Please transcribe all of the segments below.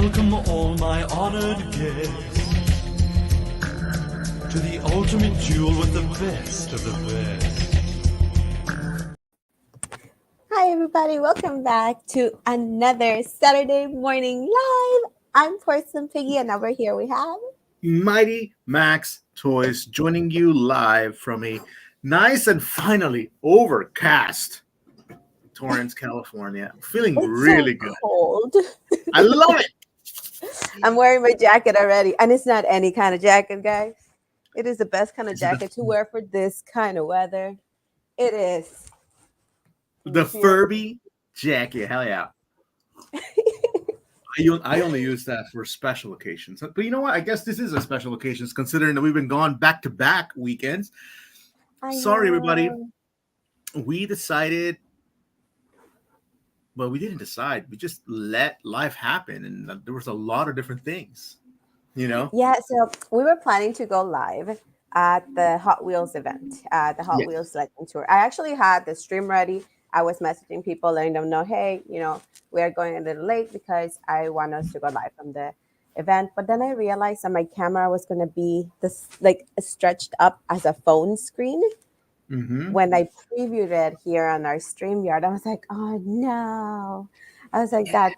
Welcome all my honored guests to the ultimate duel with the best of the best. Hi, everybody. Welcome back to another Saturday morning live. I'm Porcelain Piggy, and over here we have Mighty Max Toys joining you live from a nice and finally overcast Torrance, California. Feeling it's so really good. cold. I love it. I'm wearing my jacket already, and it's not any kind of jacket, guys. It is the best kind of Is it jacket to wear for this kind of weather. It is. Can you the feel it? Furby jacket? Hell yeah. I only use that for special occasions. But you know what? I guess this is a special occasion considering that we've been gone back to back weekends. I Sorry, everybody. know. We decided. Well, we didn't decide. We just let life happen, and there was a lot of different things. You know. Yeah, so we were planning to go live at the Hot Wheels event, the Hot Yes. Wheels Legend Tour. I actually had the stream ready. I was messaging people, letting them know, hey, we are going a little late because I want us to go live from the event. But then I realized that my camera was going to be this like stretched up as a phone screen. Mm-hmm. When I previewed it here on our StreamYard, I was like, oh no. I was like, that's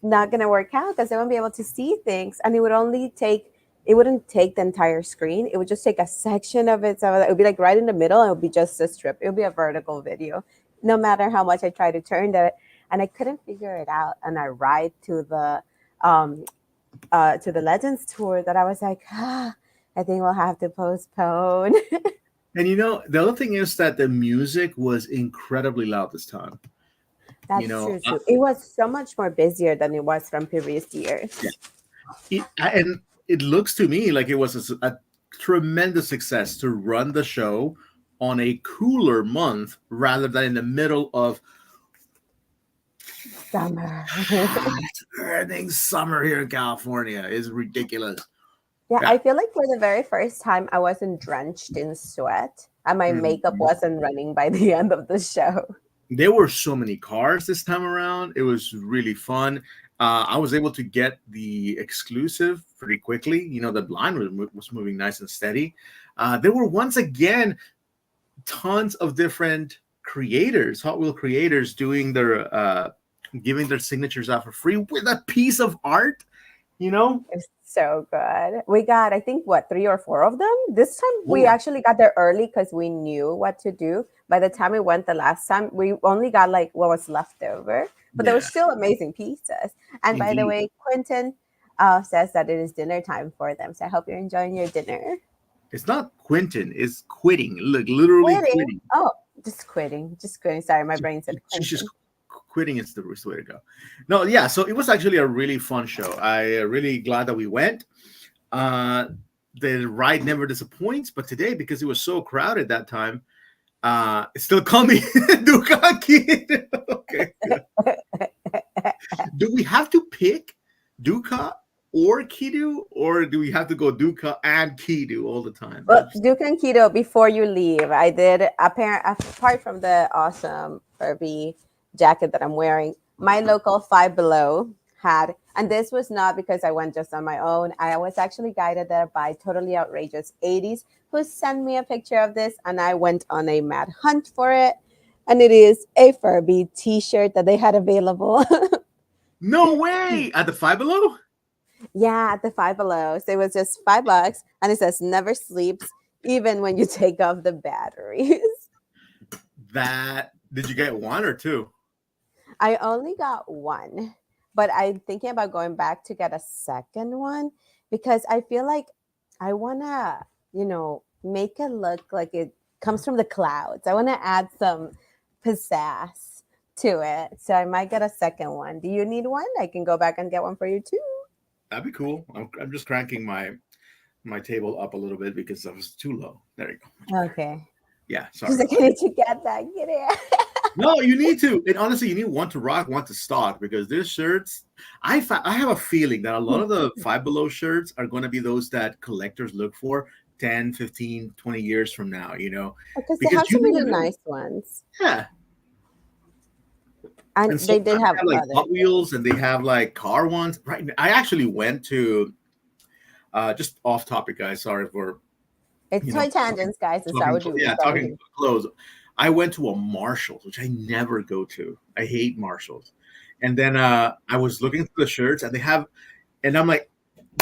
not going to work out because I won't be able to see things. And it wouldn't take the entire screen. It would just take a section of it. So it would be like right in the middle. And it would be just a strip. It would be a vertical video, no matter how much I tried to turn it. And I couldn't figure it out. And I ride um, to the Legends tour that I was like, I think we'll have to postpone. And the other thing is that the music was incredibly loud this time. That's true too. It was so much more busier than it was from previous years. And it looks to me like it was a tremendous success to run the show on a cooler month rather than in the middle of Summer. burning summer here in California. Is ridiculous. Yeah, Yeah. I feel like for the very first time, I wasn't drenched in sweat and my makeup wasn't running by the end of the show. There were so many cars this time around. It was really fun. I was able to get the exclusive pretty quickly. The line was moving nice and steady. There were once again tons of different creators, Hot Wheel creators, doing their giving their signatures out for free with a piece of art. It's so good. We got, I think, 3 or 4 of them. This time we actually got there early because we knew what to do. By the time we went the last time, we only got like what was left over, but there were still amazing pieces. And by the way, Quentin says that it is dinner time for them. So I hope you're enjoying your dinner. It's not Quentin, it's quitting. Look, literally quitting. Oh, just quitting. Just quitting. Sorry, my brain said Quentin. She's just quitting is the worst way to go. No, yeah, so it was actually a really fun show. I really glad that we went. The ride never disappoints, but today, because it was so crowded that time, it's still coming. Duca Kid. Okay. Do we have to pick Duca or Kidu, or do we have to go Duca and Kidu all the time? Well, Duca and Keto, before you leave, I did apart from the awesome Furby jacket that I'm wearing, my local Five Below had, and this was not because I went just on my own. I was actually guided there by Totally Outrageous 80s, who sent me a picture of this, and I went on a mad hunt for it. And it is a Furby t-shirt that they had available. No way! At the Five Below? Yeah, at the Five Below. So it was just $5, and it says never sleeps, even when you take off the batteries. Did you get one or two? I only got one, but I'm thinking about going back to get a second one because I feel like I want to, make it look like it comes from the clouds. I want to add some pizzazz to it. So I might get a second one. Do you need one? I can go back and get one for you too. That'd be cool. I'm just cranking my table up a little bit because I was too low. There you go. Okay. Yeah, sorry. Like, I need to get that. Get it. No, you need to. And honestly, you need one to rock, one to stock, because their shirts, I have a feeling that a lot of the Five Below shirts are going to be those that collectors look for 10, 15, 20 years from now, Because they have some really nice ones. Yeah. And And they did sometimes they have have like other Hot Wheels and they have like car ones. Right. I actually went to just off topic, guys. Sorry for It's you know toy tangents, guys. That's how we do. yeah, That's how we talking do. clothes. I went to a Marshalls, which I never go to. I hate Marshalls. And then I was looking for the shirts, and they have, and I'm like,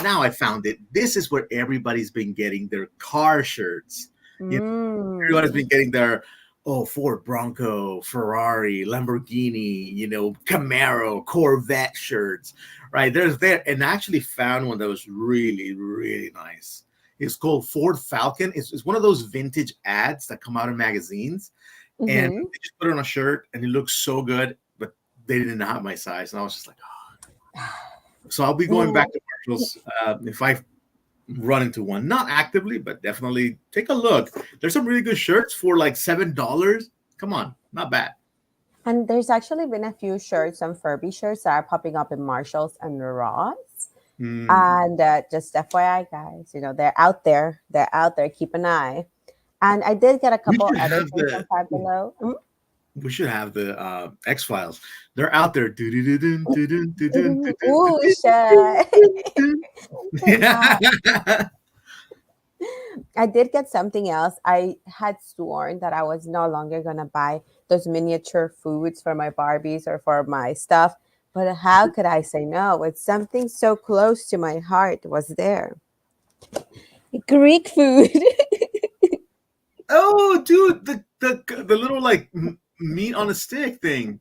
now I found it. This is where everybody's been getting their car shirts. You know, everybody's Mm. been getting their Ford Bronco, Ferrari, Lamborghini, Camaro, Corvette shirts. Right there's there, and I actually found one that was really really nice. It's called Ford Falcon. It's one of those vintage ads that come out in magazines, and Hmm. they just put it on a shirt, and it looks so good. But they didn't have my size, and I was just like, so I'll be going Yeah. back to Marshalls if I run into one. Not actively, but definitely take a look. There's some really good shirts for like $7. Come on, not bad. And there's actually been a few shirts, some Furby shirts that are popping up in Marshalls and Ross. Mm. And just FYI, guys, they're out there. They're out there. Keep an eye. And I did get a We couple should other have things from the Five Below. we should have the X Files. They're out there. Do-do-do-dun, do-dun, do-dun, do-dun, Ooh, do-dun, shit. do-dun. Yeah. Yeah. I did get something else. I had sworn that I was no longer going to buy those miniature foods for my Barbies or for my stuff. But how could I say no? It's something so close to my heart was there. Greek food. Oh, dude, the little like meat on a stick thing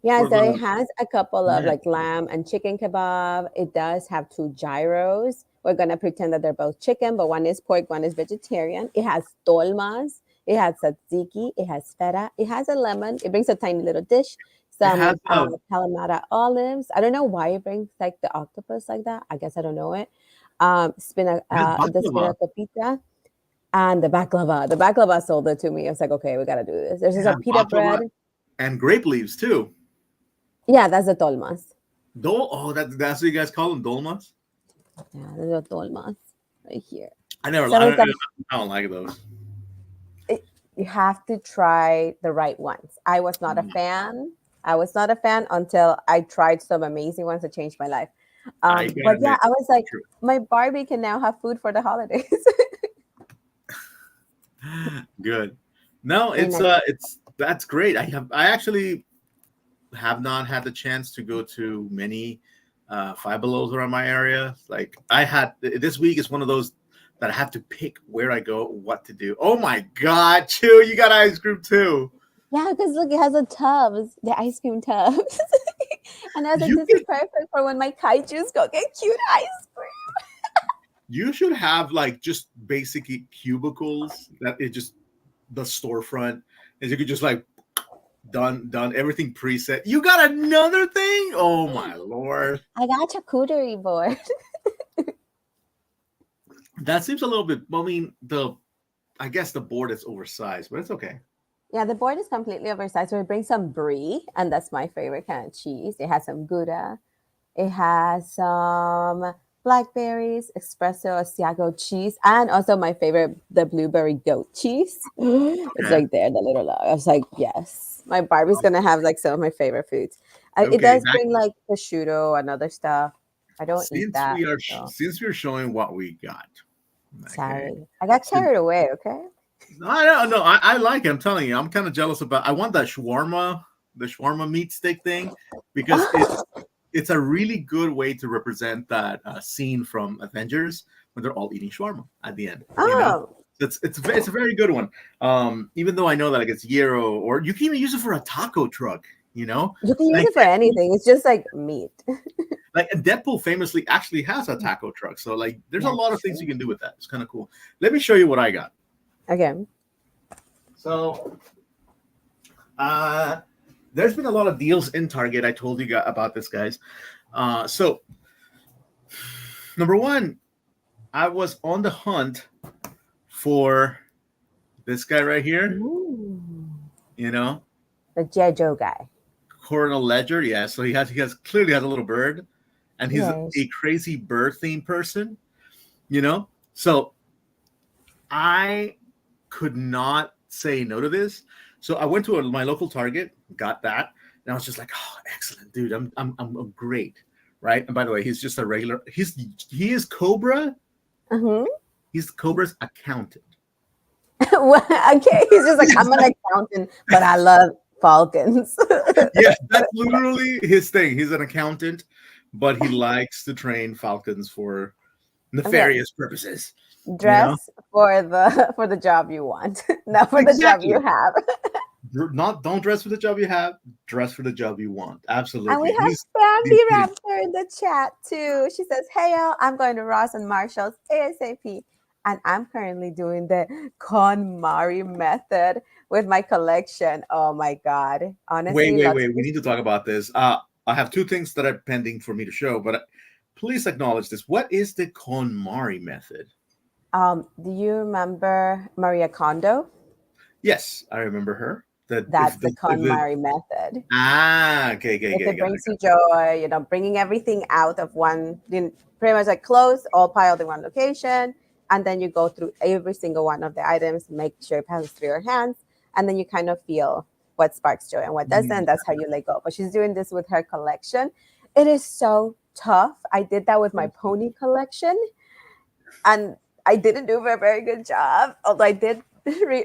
Yeah, for so it the has a couple of man. like lamb and chicken kebab. It does have two gyros. We're gonna pretend that they're both chicken, but one is pork, one is vegetarian. It has tolmas. It has tzatziki. It has feta. It has a lemon. It brings a tiny little dish. It Some has Kalamata olives. I don't know why it brings like the octopus like that. I guess I don't know it. it has The baklava. spinacopita and the baklava. The baklava sold it to me. I was like, okay, we gotta do this. There's It just a has pita bread. baklava and grape leaves too. Yeah, that's the tolmas. That's what you guys call them, dolmas. Yeah, there's a dolmas right here. I never, So I it's don't, like I don't like those. you have to try the right ones. I was not a Mm, fan. I was not a fan until I tried some amazing ones that changed my life. I gotta But yeah, admit, I was like, true. my Barbie can now have food for the holidays. Good. No, And it's that's great. I actually have not had the chance to go to many Five Belows around my area. Like I had this week is one of those that I have to pick where I go, what to do. Oh my God, Chew, you got ice cream too. yeah, because look, it has a tubs, the ice cream tubs. And I was like, You this is could, perfect for when my kaijus go get cute ice cream. you should have like just basically cubicles that it just the storefront, and you could just like done everything preset. You got another thing? Oh my lord. I got a charcuterie board. That seems a little bit. I mean, I guess the board is oversized, but it's okay. Yeah, the board is completely oversized. So it brings some brie, and that's my favorite kind of cheese. It has some Gouda. It has some blackberries, espresso, Asiago cheese, and also my favorite, the blueberry goat cheese. It's Okay. like there, the little log. I was like, yes, my Barbie's gonna have like some of my favorite foods. It Okay. does bring like prosciutto and other stuff. I don't eat Since that, we are so since we're showing what we got, okay. sorry. I got Since, carried away. Okay. I don't know. I like it. I'm telling you, I'm kind of jealous about. I want that shawarma, the shawarma meat stick thing, because it's a really good way to represent that scene from Avengers when they're all eating shawarma at the end. Oh, It's a very good one. Even though I know that like it's gyro, or you can even use it for a taco truck. you can use Like it for anything. It's just like meat. Deadpool famously actually has a taco truck. So like, there's a Yeah, lot of things you true. can do with that. It's kind of cool. Let me show you what I got. Okay. So, there's been a lot of deals in Target. I told you about this, guys. So, number one, I was on the hunt for this guy right here. Ooh. You know, The Jejo guy. Coronel Ledger. Yeah. So he clearly has a little bird, and he's Yes. a crazy bird themed person. So I could not say no to this. So I went to my local Target, got that. And I was just like, oh, excellent, dude. I'm great, right? And by the way, he's just a regular. He is Cobra. Hmm. He's Cobra's accountant. Okay, he's just like, I'm an accountant, but I love falcons. Yes, that's literally his thing. He's an accountant, but he likes to train falcons for Okay, nefarious purposes. You know, dress for the job you want, not for the job exactly. you have. Not don't dress for the job you have. Dress for the job you want. And we Absolutely. have He's Bambi good. Raptor in the chat too. She says, "Hey y'all, I'm going to Ross and Marshalls ASAP, and I'm currently doing the KonMari method with my collection. Oh my god, Wait, honestly, wait, lots wait. of We this. need to talk about this. I have two things that are pending for me to show, but please acknowledge this. What is the KonMari method? Do you remember Maria Kondo? Yes, I remember her. That That's the KonMari method. okay, okay, If okay, it got it, brings you joy, bringing everything out of one, pretty much like clothes all piled in one location, and then you go through every single one of the items, make sure it passes through your hands, and then you kind of feel what sparks joy and what doesn't. That's how you let go. But she's doing this with her collection. It is so tough. I did that with my pony collection, and I didn't do a very good job. Although I did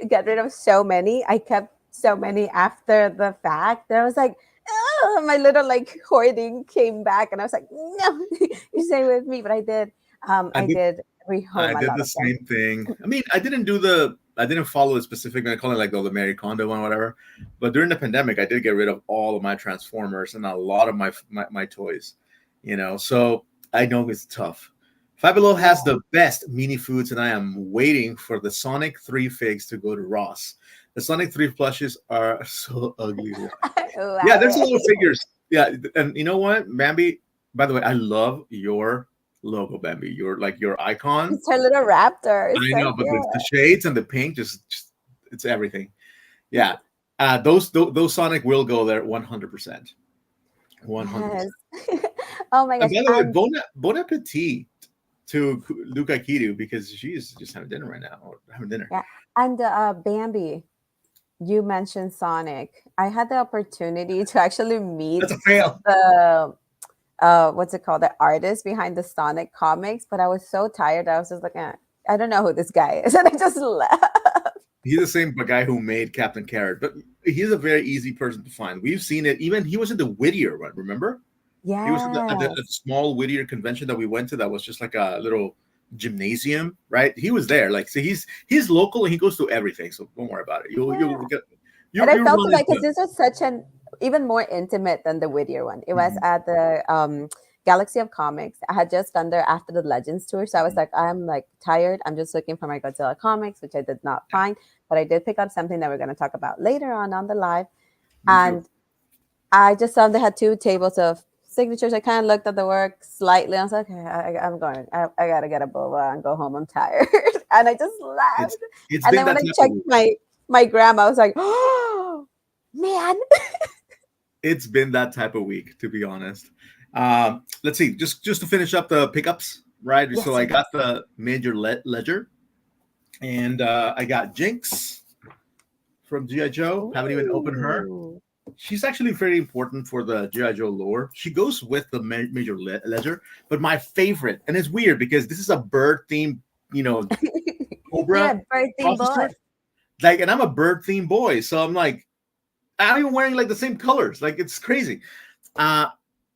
get rid of so many, I kept so many after the fact. And I was like, oh, my little like hoarding came back, and I was like, no, you stay with me. But I did. I I did. did I rehome a did lot the of them. same thing. I mean, I didn't follow the specific. I call it like the Mary Kondo one, whatever. But during the pandemic, I did get rid of all of my Transformers and a lot of my toys. So I know it's tough. Five Below Yeah. has the best mini foods, and I am waiting for the Sonic 3 figs to go to Ross. The Sonic 3 plushes are so ugly. Yeah, there's a Why? lot of figures. Yeah, and you know what, Bambi? By the way, I love your logo, Bambi. Your icon. It's her little raptor. It's I so know, but the cute. shades and the pink just it's everything. Yeah, those Sonic will go there 100%. 100%. Yes. Oh my And gosh. by the way, And bon appetit to Luca Kidu because she's just having dinner right now or having dinner. yeah. And Bambi, you mentioned Sonic. I had the opportunity to actually meet That's a fail. the what's it called, the artist behind the Sonic comics, but I was so tired. I was just like, I don't know who this guy is, and I just left. He's the same guy who made Captain Carrot, but he's a very easy person to find. We've seen it. Even he was at the Whittier one. Remember? He was at the Yes. small Whittier convention that we went to. That was just like a little gymnasium, right? He was there. Like, so he's local and he goes to everything. So don't worry about it. Yeah. You'll get And I you'll felt so run bad into because him. this was such an even more intimate than the Whittier one. It was Mhm, at the Galaxy of Comics. I had just gone there after the Legends tour, so I was mhm. like, I'm like tired. I'm just looking for my Godzilla comics, which I did not Yeah, find, but I did pick up something that we're going to talk about later on the live. me too. And I just saw they had two tables of signatures. I kind of looked at the work slightly. I was like, okay, I'm going. I gotta get a boba and go home. I'm tired, and I just It's left. it's And been then when that I type of checked week. my grandma, I was like, oh man. It's been that type of week, to be honest. Let's see. Just to finish up the pickups, right? So Yes, I got yes. the major ledger, and I got Jinx from GI Joe. Haven't even opened her. Ooh. She's actually very important for the GI Joe lore. She goes with the major ledger, but my favorite, and it's weird because this is a bird themed, you know, You're Cobra a birthday boy. processor. Like, and I'm a bird themed boy, so I'm like, I'm even wearing like the same colors. Like, it's crazy. Uh,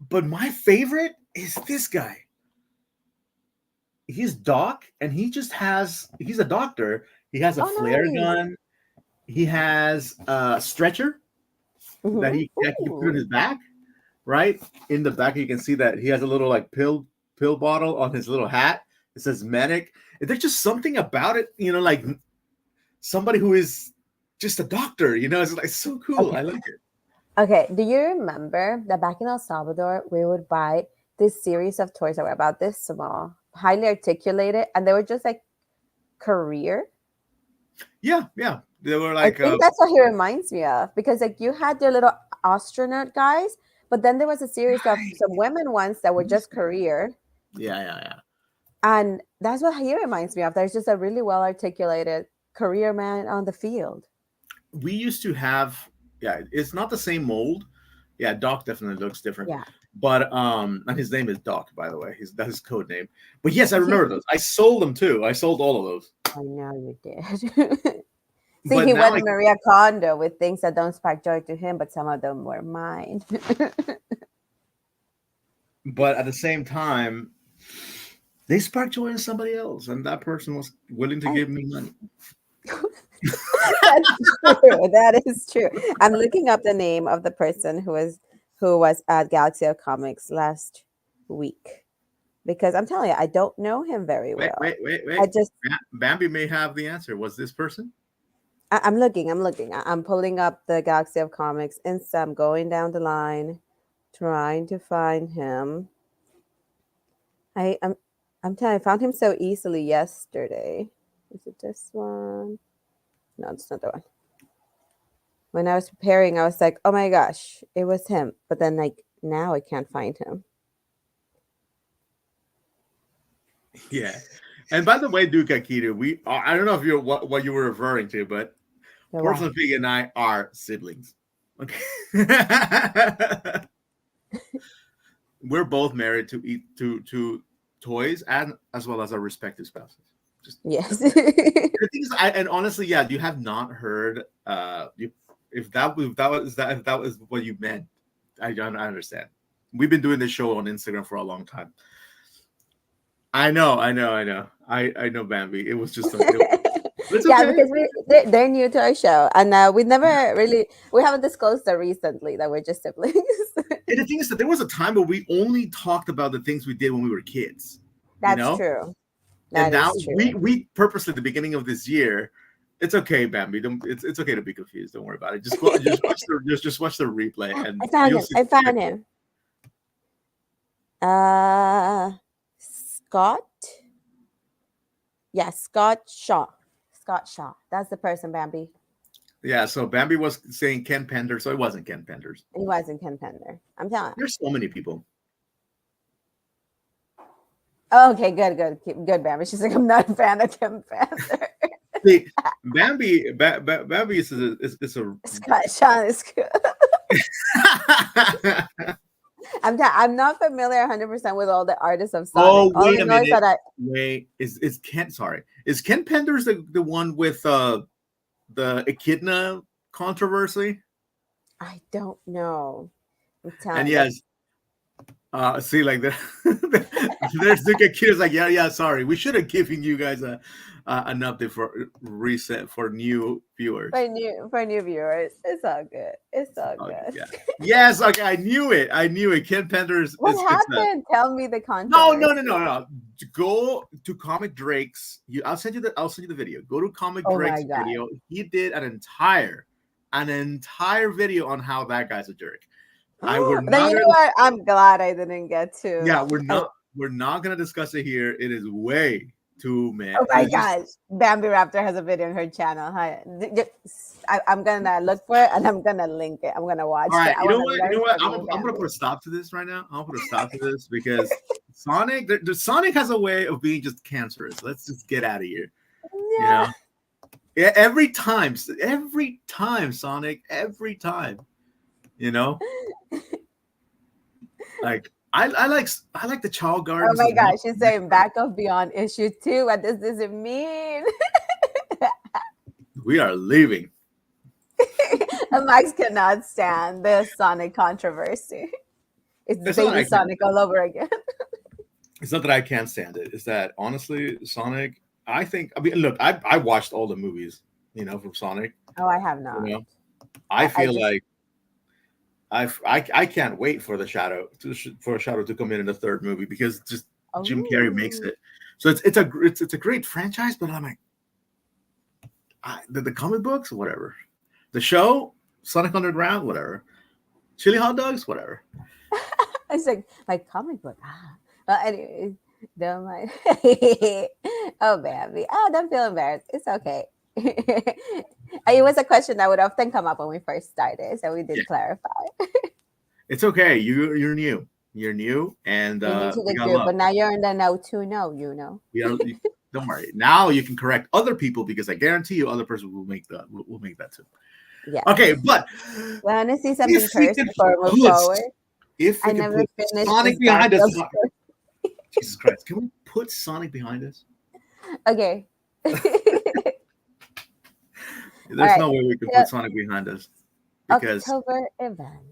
but my favorite is this guy. He's Doc, and he's a doctor. He has a Oh, flare nice. gun. He has a stretcher that he can put on Ooh. his back. Right in the back, you can see that he has a little like pill bottle on his little hat. It says medic. There's just something about it, like somebody who is just a doctor. It's like so cool. Okay. I like it. Okay. Do you remember that back in El Salvador, we would buy this series of toys that were about this small, highly articulated, and they were just like career. Yeah, yeah. They were I like, think that's what he reminds me of because like you had your little astronaut guys, but then there was a series of right. some women ones that were just career. Yeah, yeah, yeah. And that's what he reminds me of. There's just a really well articulated career man on the field. We used to have, yeah, it's not the same mold, Yeah, Doc definitely looks different. Yeah. But and his name is Doc, by the way. That's his code name. But yes, I remember those. I sold them too. I sold all of those. I know you did. See, But he now went I Maria Kondo with things that don't spark joy to him, but some of them were mine. but at the same time, they sparked joy in somebody else, and that person was willing to I- give me money. That's true. That is true. I'm looking up the name of the person who was at Galaxy of Comics last week because I'm telling you, I don't know him very Wait, well. wait, wait, I wait. just Bambi may have the answer. Was this person? I'm looking. I'm looking. I'm pulling up the Galaxy of Comics Insta. I'm going down the line, trying to find him. I'm telling you, I found him so easily yesterday. Is it this one? No, it's not the one. When I was preparing, I was like, oh my gosh, it was him. But then like now I can't find him. Yeah. And by the way, Duke Akitu, I don't know if you're what you were referring to, but The Porcelain one. Pig and I are siblings. Okay. We're both married to toys and as well as our respective spouses. Just Yes. the thing is, and honestly, yeah, you have not heard if that was what you meant, I understand. We've been doing this show on Instagram for a long time. I know. I know, Bambi. It was just it's Yeah, okay. because they're new to our show, and we haven't disclosed that recently that we're just siblings. And the thing is that there was a time where we only talked about the things we did when we were kids, you That's know? true. And That now is true. we purposely at the beginning of this year, it's okay, Bambi. It's okay to be confused. Don't worry about it. Just watch the replay and I found you'll him. see. I found him. Scott. Yeah, Scott Shaw. Scott Shaw. That's the person, Bambi. Yeah, so Bambi was saying Ken Pender, so it wasn't Ken Penders. He wasn't Ken Pender. I'm telling you. There's so many people. Oh, okay, good, Bambi. She's like, I'm not a fan of Ken Pender. See, Bambi is a Scott Shaw is good. I'm not familiar 100% with all the artists of Sonic. Oh, All wait I a know is minute. that Wait, is Ken? Sorry, is Ken Penders the one with the Echidna controversy? I don't know. I'm telling And you. yes, see, like there's the kids like, yeah. Sorry, we should have given you guys an update for reset for new viewers. For new viewers, it's all good. It's all Okay, good. yeah. Yes, okay, I knew it. Ken Penders. What is happened? Tell me the No. controversy. Go to Comic Drake's. I'll send you the video. Go to Comic Oh Drake's my God. video. He did an entire video on how that guy's a jerk. Then you know what? I'm glad I didn't get to. Yeah, we're not gonna discuss it here. It is way too mad. Oh my gosh. Bambi Raptor has a video on her channel. Hi. I'm gonna look for it and I'm gonna link it. I'm gonna watch All right, it. you know what? I'm gonna put a stop to this right now. I'm gonna put a stop to this because Sonic, Sonic has a way of being just cancerous. Let's just get out of here. Yeah. Yeah, every time, Sonic, every time. Like I like the Child Oh Gardens. my gosh, she's saying back of Beyond issue 2. What does this mean? We are leaving. Max cannot stand the Sonic controversy. It's baby Sonic all over again. It's not that I can't stand it. It's that honestly, Sonic. Look, I watched all the movies, from Sonic. Oh, I have not. I feel like I can't wait for Shadow to come in the third movie because just Jim Carrey makes it. So it's a great franchise, but I'm like, the comic books, whatever. The show, Sonic Underground, whatever. Chili hot dogs, whatever. It's like my comic book. Well, anyway, don't mind. Oh, Bambi. Oh, don't feel embarrassed. It's okay. It was a question that would often come up when we first started, so we did clarify. It's okay. You're new. You're new, and You're new to the group, but now you're in the know to know. Don't worry. Now you can correct other people because I guarantee you, other person will make that too. Okay, Yes. but Want to see if something we cursed could before we move put, forward? if we I could never put finished Sonic this behind us, Garfield story. Jesus Christ, can we put Sonic behind us? Okay. All There's right. no way we could So, put Sonic behind us because October events.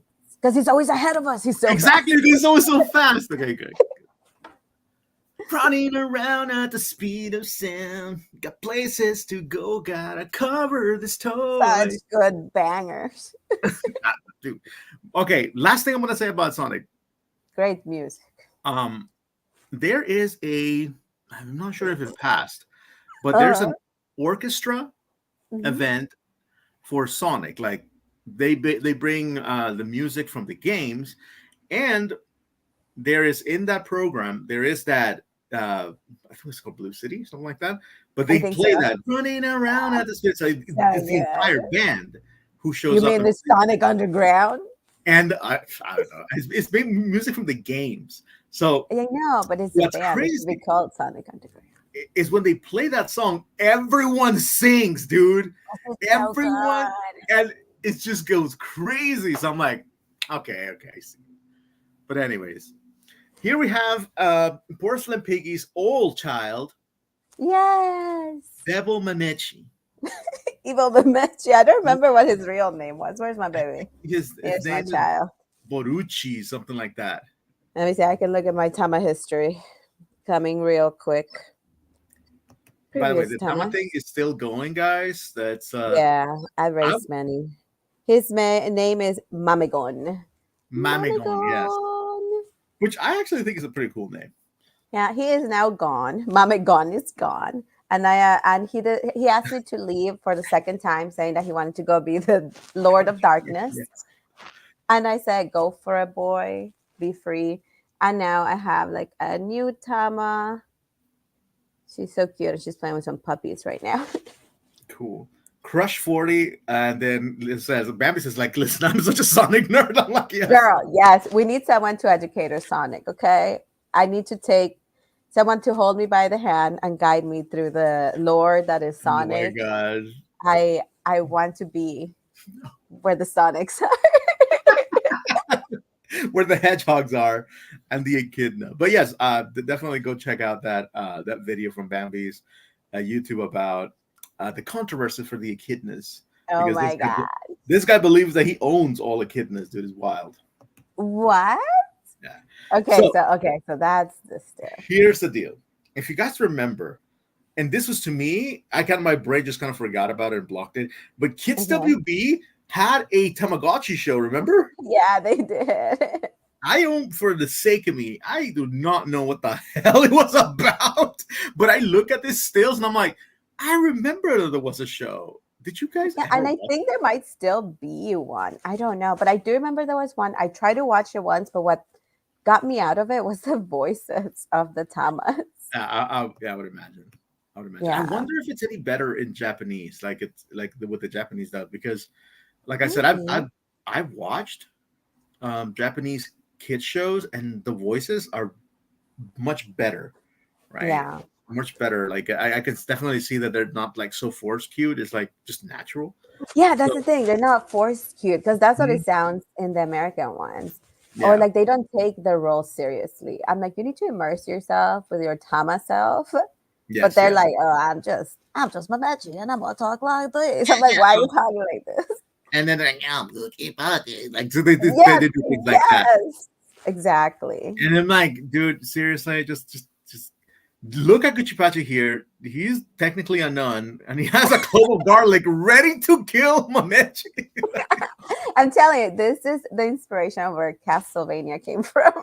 Because he's always ahead of us. He's so exactly, fast. it's always so fast. Okay, good. Running around at the speed of sound. Got places to go, gotta cover this Such toy. good bangers. Ah, dude. Okay, last thing I'm gonna say about Sonic. Great music. Um, there is a, I'm not sure if it passed, but there's Uh-huh. an orchestra Mhm. event for Sonic. Like they bring the music from the games, and there is in that program there is that I think it's called Blue City, something like that. But I they think so. play that running around at the speed. So So it's the good. entire band who You shows up mean the Sonic Underground? and I don't know. It's been music from the games. So I know, but it's a what's band. It should be crazy called Sonic Underground. is when they play that song, everyone sings, dude. This is so Everyone, good. and it just goes crazy. So I'm like, okay, I see. But anyways, here we have Porcelain Piggy's old child, Yes. Devil Mamechi. Evil the Mitch. Yeah, I don't remember what his real name was. Where's my baby? His Here's my name is child. Borucci, something like that. Let me see. I can look at my Tama history. Coming real quick. By the way, Previous the Tama Tama. thing is still going, guys. That's Yeah, I I, raised many. His name is Mamigon. Mamegon, yes, Mamigon. which I actually think is a pretty cool name. Yeah, he is now gone. Mamigon is gone. And he asked me to leave for the second time, saying that he wanted to go be the Lord of Darkness. Yes. And I said, go for it, boy, be free. And now I have like a new Tama. She's so cute. And she's playing with some puppies right now. Cool. Crush 40, and then it says, Bambi says, like, listen, I'm such a Sonic nerd. I'm like, yes. Girl, yes, we need someone to educate her Sonic, okay? I need to take someone to hold me by the hand and guide me through the lore that is Oh my Sonic. gosh. I want to be where the Sonics are. Where the hedgehogs are and the echidna. But yes, definitely go check out that video from Bambi's YouTube about the controversy for the echidnas. Oh Because my god. this guy believes that he owns all echidnas, dude. Is wild. What? Yeah. Okay, So so that's the stair. here's the deal. If you guys remember, and this was to me, I kind of my brain just kind of forgot about it and blocked it. But Kids Okay. WB had a Tamagotchi show, remember? Yeah, they did. I don't, for the sake of me, I do not know what the hell it was about. But I look at this stills and I'm like, I remember that there was a show. Did you guys Yeah, ever and I watch? think there might still be one. I don't know, but I do remember there was one. I tried to watch it once, but what got me out of it was the voices of the Tamas. Yeah, I would imagine. I would imagine. I Yeah, wonder if it's any better in Japanese, like it's like with the Japanese dub, because, like I said, maybe. I've watched Japanese kids shows, and the voices are much better, right? Yeah. Much better. Like I can definitely see that they're not like so forced cute. It's like just natural. Yeah, that's So the thing. They're not forced cute because that's what it mhm, sounds in the American ones. Or yeah, like they don't take the role seriously. I'm like, you need to immerse yourself with your Tama self. But yes, they're yes. like, oh, I'm just Mamachi and I'm gonna talk like this. I'm like, why are you talking like this? And then they're like, yeah, like so Yes, they do things like that. yes. Exactly. And I'm like, dude, seriously, just look at Guccipachi here. He's technically a nun, and he has a clove of garlic ready to kill Mamechi. I'm telling you, this is the inspiration of where Castlevania came from.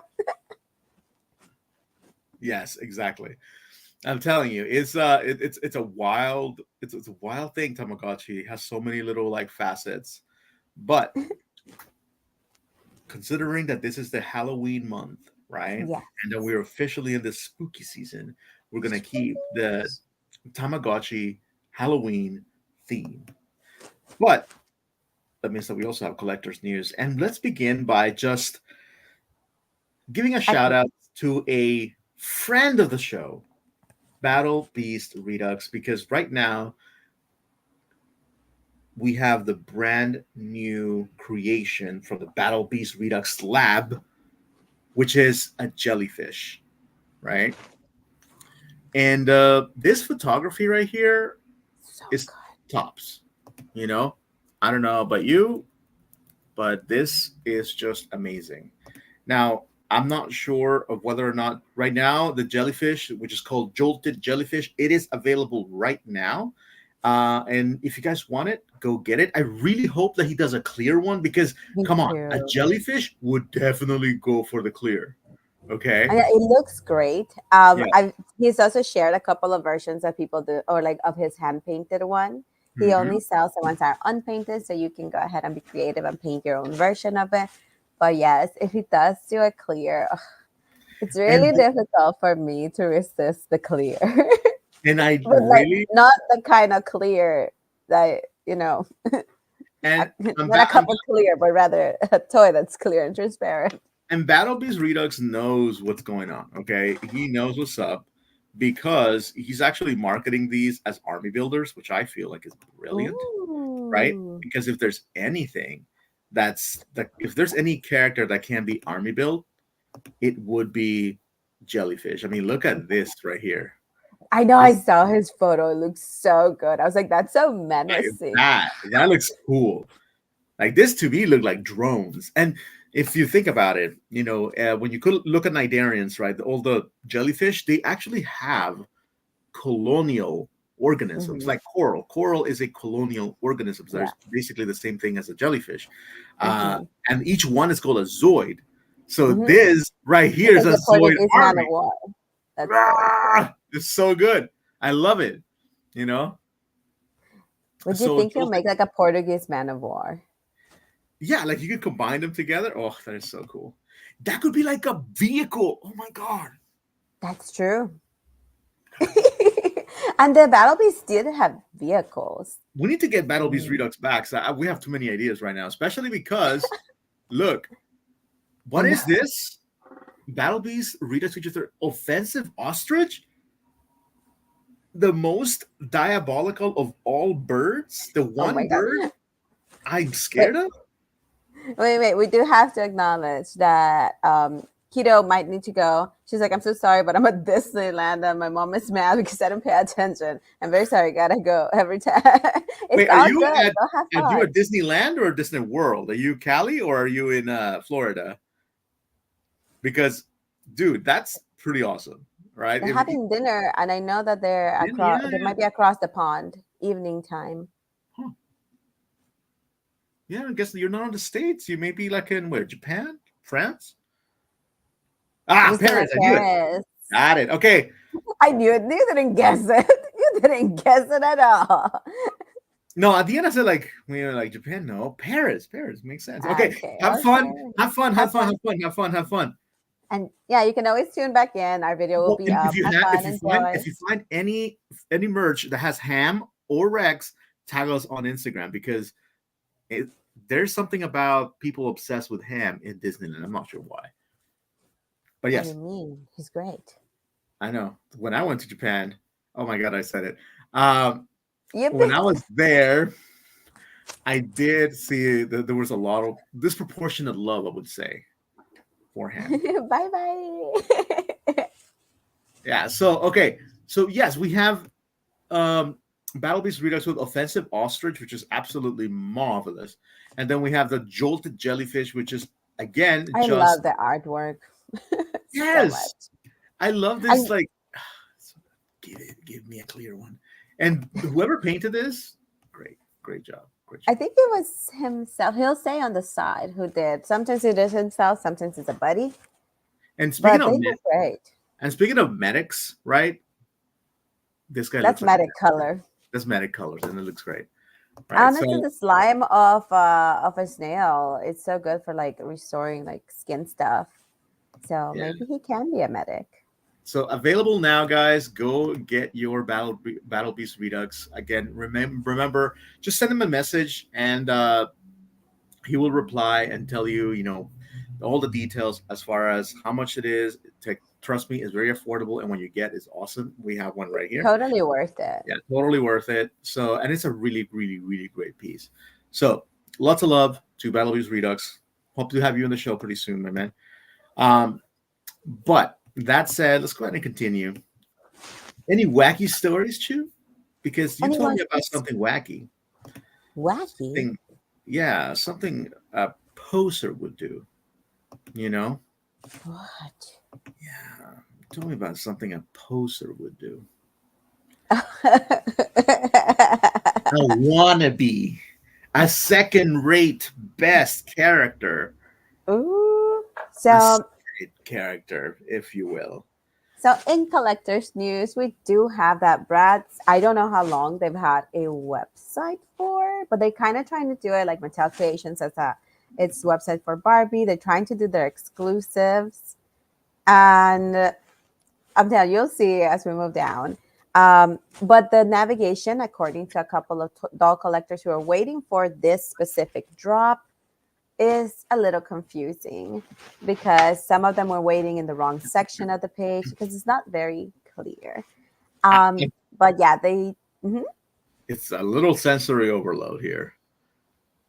Yes, exactly. I'm telling you, it's a wild it's a wild thing. Tamagotchi has so many little like facets, but considering that this is the Halloween month, right, Yeah. and that we're officially in the spooky season, we're gonna keep the Tamagotchi Halloween theme. But that means that we also have collectors news, and let's begin by just giving a I shout out to a friend of the show, Battle Beast Redux, because right now we have the brand new creation from the Battle Beast Redux Lab, which is a jellyfish, right? And this photography right here So is good. tops. You know, I don't know about you, but this is just amazing. Now, I'm not sure of whether or not right now the jellyfish, which is called jolted jellyfish, it is available right now. And if you guys want it, go get it. I really hope that he does a clear one because, Me come on, a too. jellyfish would definitely go for the clear. Okay. And it looks great. Yeah. He's also shared a couple of versions that people do, or like of his hand painted one. He Hmm. only sells the ones that are unpainted, so you can go ahead and be creative and paint your own version of it. But yes, if he does do a clear, ugh, it's And really difficult for me to resist the clear. and I But like really not the kind of clear that you know, and not a cup of clear, but rather a toy that's clear and transparent. and Battle Beast Redux knows what's going on. Okay, he knows what's up because he's actually marketing these as army builders, which I feel like is brilliant, right? Ooh. Because if there's anything if there's any character that can be army built, it would be Jellyfish. I mean, look at this right here. I know I This saw his photo. It looks so good. I was like, that's so like menacing. that looks cool. Like this to me look like drones. And if you think about it, when you could look at Nidarians, right, all the jellyfish, they actually have colonial organisms Hmm. like coral. Coral is a colonial organism. Yeah. There's basically the same thing as a jellyfish. Hmm. And each one is called a zooid. So Hmm. this right It's here is like a the zooid Portuguese man of army. war. That's very cool. Ah, it's so good. I love it. You know? Would you So think he'll make like a Portuguese man of war? yeah, like you could combine them together. Oh, that is so cool. That could be like a vehicle. Oh my god. That's true. And the Battle Beast did have vehicles. We need to get Battle Beast Mm. Redux back. So we have too many ideas right now, especially because look, I what know. is this? Battle Beast Redux features their offensive ostrich, the most diabolical of all birds, the Oh my one god. bird I'm Wait, scared of. wait. We do have to acknowledge that Keto might need to go. She's like, I'm so sorry, but I'm at Disneyland and my mom is mad because I don't pay attention. I'm very sorry, gotta go every time. It's Wait, are all you good. at Go have are you at fun. Disneyland or Disney World? Are you Cali or are you in Florida? Because, dude, that's pretty awesome, right? They're having dinner, and I know that they're across. Yeah, They yeah. might be across the pond, evening time. Huh. Yeah, I guess you're not in the States. You may be like in where? Japan? France? Ah, Disneyland Paris. I knew it. Paris. Got it. Okay. I knew it. You didn't guess it. You didn't guess it at all. No, at the end I said like we were like Japan. No, Paris. Paris makes sense. Okay. Okay, Have fun. okay. Have fun. Have Have fun. fun. Have fun. Have fun. Have fun. And yeah, you can always tune back in. Our video will Well, be and up. Have fun. if Enjoy. you find any merch that has Ham or Rex, tag us on Instagram because it, there's something about people obsessed with Ham in Disneyland. I'm not sure why, but What do you yes, mean? He's great. I know. When I went to Japan, oh my god, I said it. You've When been. I was there, I did see that there was a lot of disproportionate love, I would say, for Ham. Bye bye. Yeah. So okay. So yes, we have um Battle Beast Redux with offensive ostrich, which is absolutely marvelous, and then we have the jolted jellyfish, which is again I just love the artwork so yes. much. I love this. And Like, give me a clear one. And whoever painted this, great job, great I job. think it was himself. He'll say on the side who did. Sometimes it is himself, sometimes it's a buddy, And speaking but of they did great. medics, right? This guy That's looks like a medic medic. color. That's medic colors, and it looks great, right? Honestly, So the slime of a snail, it's so good for like restoring like skin stuff. So yeah. maybe he can be a medic. So available now, guys. Go get your Battle Beast Redux again. Remember, just send him a message, and he will reply and tell you, all the details as far as how much it is. trust me, it's very affordable, and when you get, it's awesome. We have one right here. Totally worth it. Yeah, totally worth it. So, and it's a really, really, really great piece. So, lots of love to Battle Beast Redux. Hope to have you on the show pretty soon, my man. Um, but that said, let's go ahead and continue. Any wacky stories, Chu? Because you told Anyone me about something wacky. wacky? Something, yeah, something a poser would do. You know? What? Yeah. Tell me about something a poser would do. A wannabe, a second-rate best character, Ooh. a So side character, if you will. So in collectors news, we do have that Brad's. I don't know how long they've had a website for, but they kind of trying to do it like Mattel Creations as a its website for Barbie. They're trying to do their exclusives, and I'm telling you, you'll see as we move down. But the navigation, according to a couple of doll collectors who are waiting for this specific drop, is a little confusing because some of them were waiting in the wrong section of the page because it's not very clear. I, But yeah, they. Mhm. it's a little sensory overload here.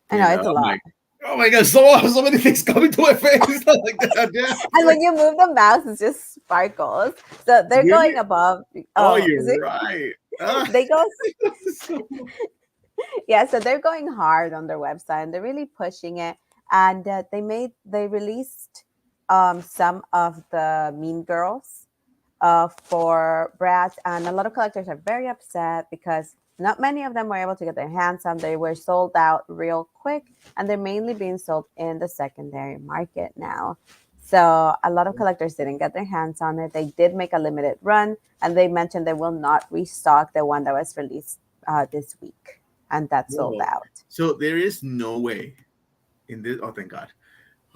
I know You know, it's a I'm lot. like, oh my god, so many things coming to my face. I'm like, god damn. And when you move the mouse, it just sparkles. So they're Really? going above. Oh, Oh, you're see? right. Ah, They go. so- Yeah, so they're going hard on their website and they're really pushing it. And they released some of the Mean Girls for Bratz, and a lot of collectors are very upset because not many of them were able to get their hands on. They were sold out real quick, and they're mainly being sold in the secondary market now. So a lot of collectors didn't get their hands on it. They did make a limited run, and they mentioned they will not restock the one that was released this week, and that's sold Whoa. out. So there is no way in this. Oh, thank God.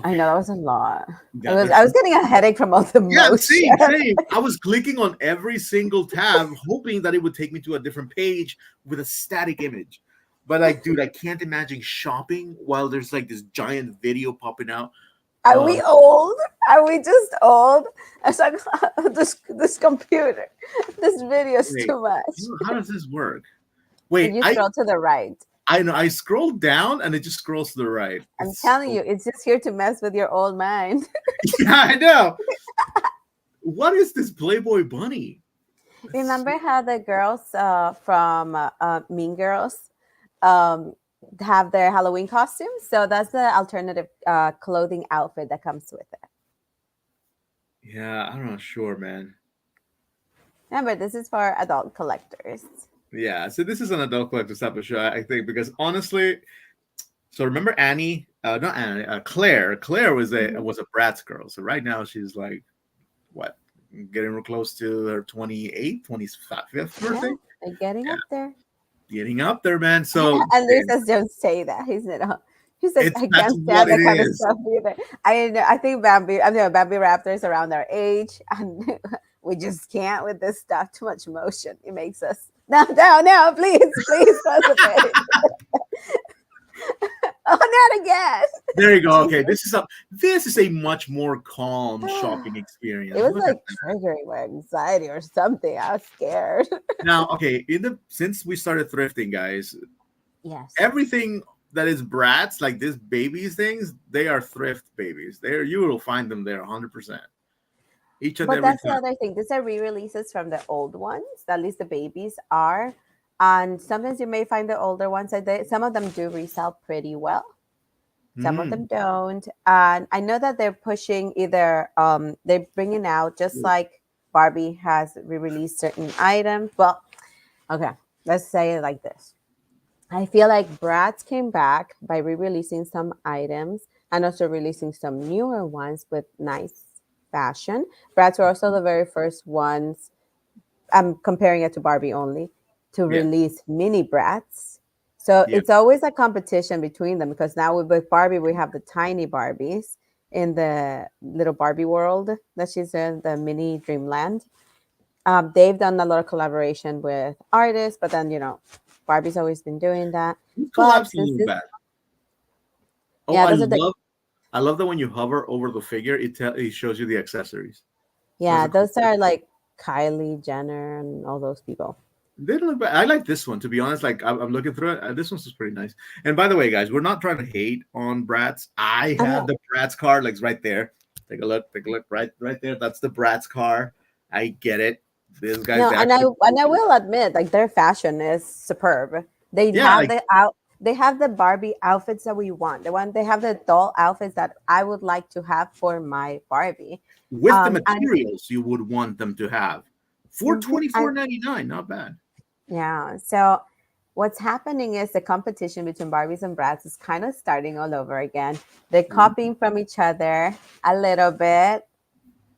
I Okay. know that was a lot. I God, was I there's was getting a headache from all the yeah, motion. same, same. I was clicking on every single tab, hoping that it would take me to a different page with a static image. But like, dude, I can't imagine shopping while there's like this giant video popping out. Are we old? Are we just old? It's like this computer, this video is Wait, too much. how does this work? If Wait, you scroll to the right, I know I scrolled down and it just scrolls to the right. I'm It's telling you, it's just here to mess with your old mind. yeah, I know. What is this Playboy bunny? Remember how the girls from Mean Girls um, have their Halloween costumes? So that's the alternative clothing outfit that comes with it. Yeah, I'm not sure, man. Remember, this is for adult collectors. Yeah, so this is an adult collector's type of show, I think, because honestly, so remember Annie? Not Annie. Claire. Claire was Mhm. a Bratz girl. So right now she's like what, getting real close to her 28th, 25th Yeah, birthday. they're getting Yeah, up there. getting up there, man. So And Lou says, "Don't say that." He said, "He's like, it's I that's can't what stand it that kind of is. stuff either." I know. I think Bambi. I know Bambi Raptors around our age, and we just can't with this stuff. Too much motion. It makes us no, no, no. Please, please, close the page. Oh, not again. There you go. Okay, Jesus. this is a much more calm shopping experience. It was Look at like triggering my anxiety or something. I was scared. now. Okay, in the since we started thrifting, guys, Yes. everything that is brats like this babies things, they are thrift babies. There you will find them there 100%. Each and But every that's the time. other thing. These are re-releases from the old ones. At least the babies are. And sometimes you may find the older ones that some of them do resell pretty well. Some of Mm. them don't. And I know that they're pushing either they're bringing out just like Barbie has re-released certain items. Well, okay, let's say it like this. I feel like Bratz came back by re-releasing some items and also releasing some newer ones with nice fashion. Bratz were also the very first ones. I'm comparing it to Barbie only to Yeah, release mini Bratz. So yeah, it's always a competition between them because now with Barbie we have the tiny Barbies in the little Barbie world that she's in, the mini Dreamland. They've done a lot of collaboration with artists, but then Barbie's always been doing that. these But collabs a since little this, bad. Oh, yeah, those are the I love that when you hover over the figure, it shows you the accessories. Those Yeah, are cool. those are like Kylie Jenner and all those people. They don't look bad. I like this one, to be honest. Like I'm looking through it. This one's just pretty nice. And by the way, guys, we're not trying to hate on Bratz. I I have know. the Bratz car, like right there. Take a look. Take a look. Right there. That's the Bratz car. I get it. This guy's No, and actually. I will admit, like their fashion is superb. They Yeah, have like they have the Barbie outfits that we want. They have the doll outfits that I would like to have for my Barbie. with the And materials you would want them to have for mhm, and 24.99. Not bad. yeah, so what's happening is the competition between Barbies and Bratz is kind of starting all over again. They're copying from each other a little bit,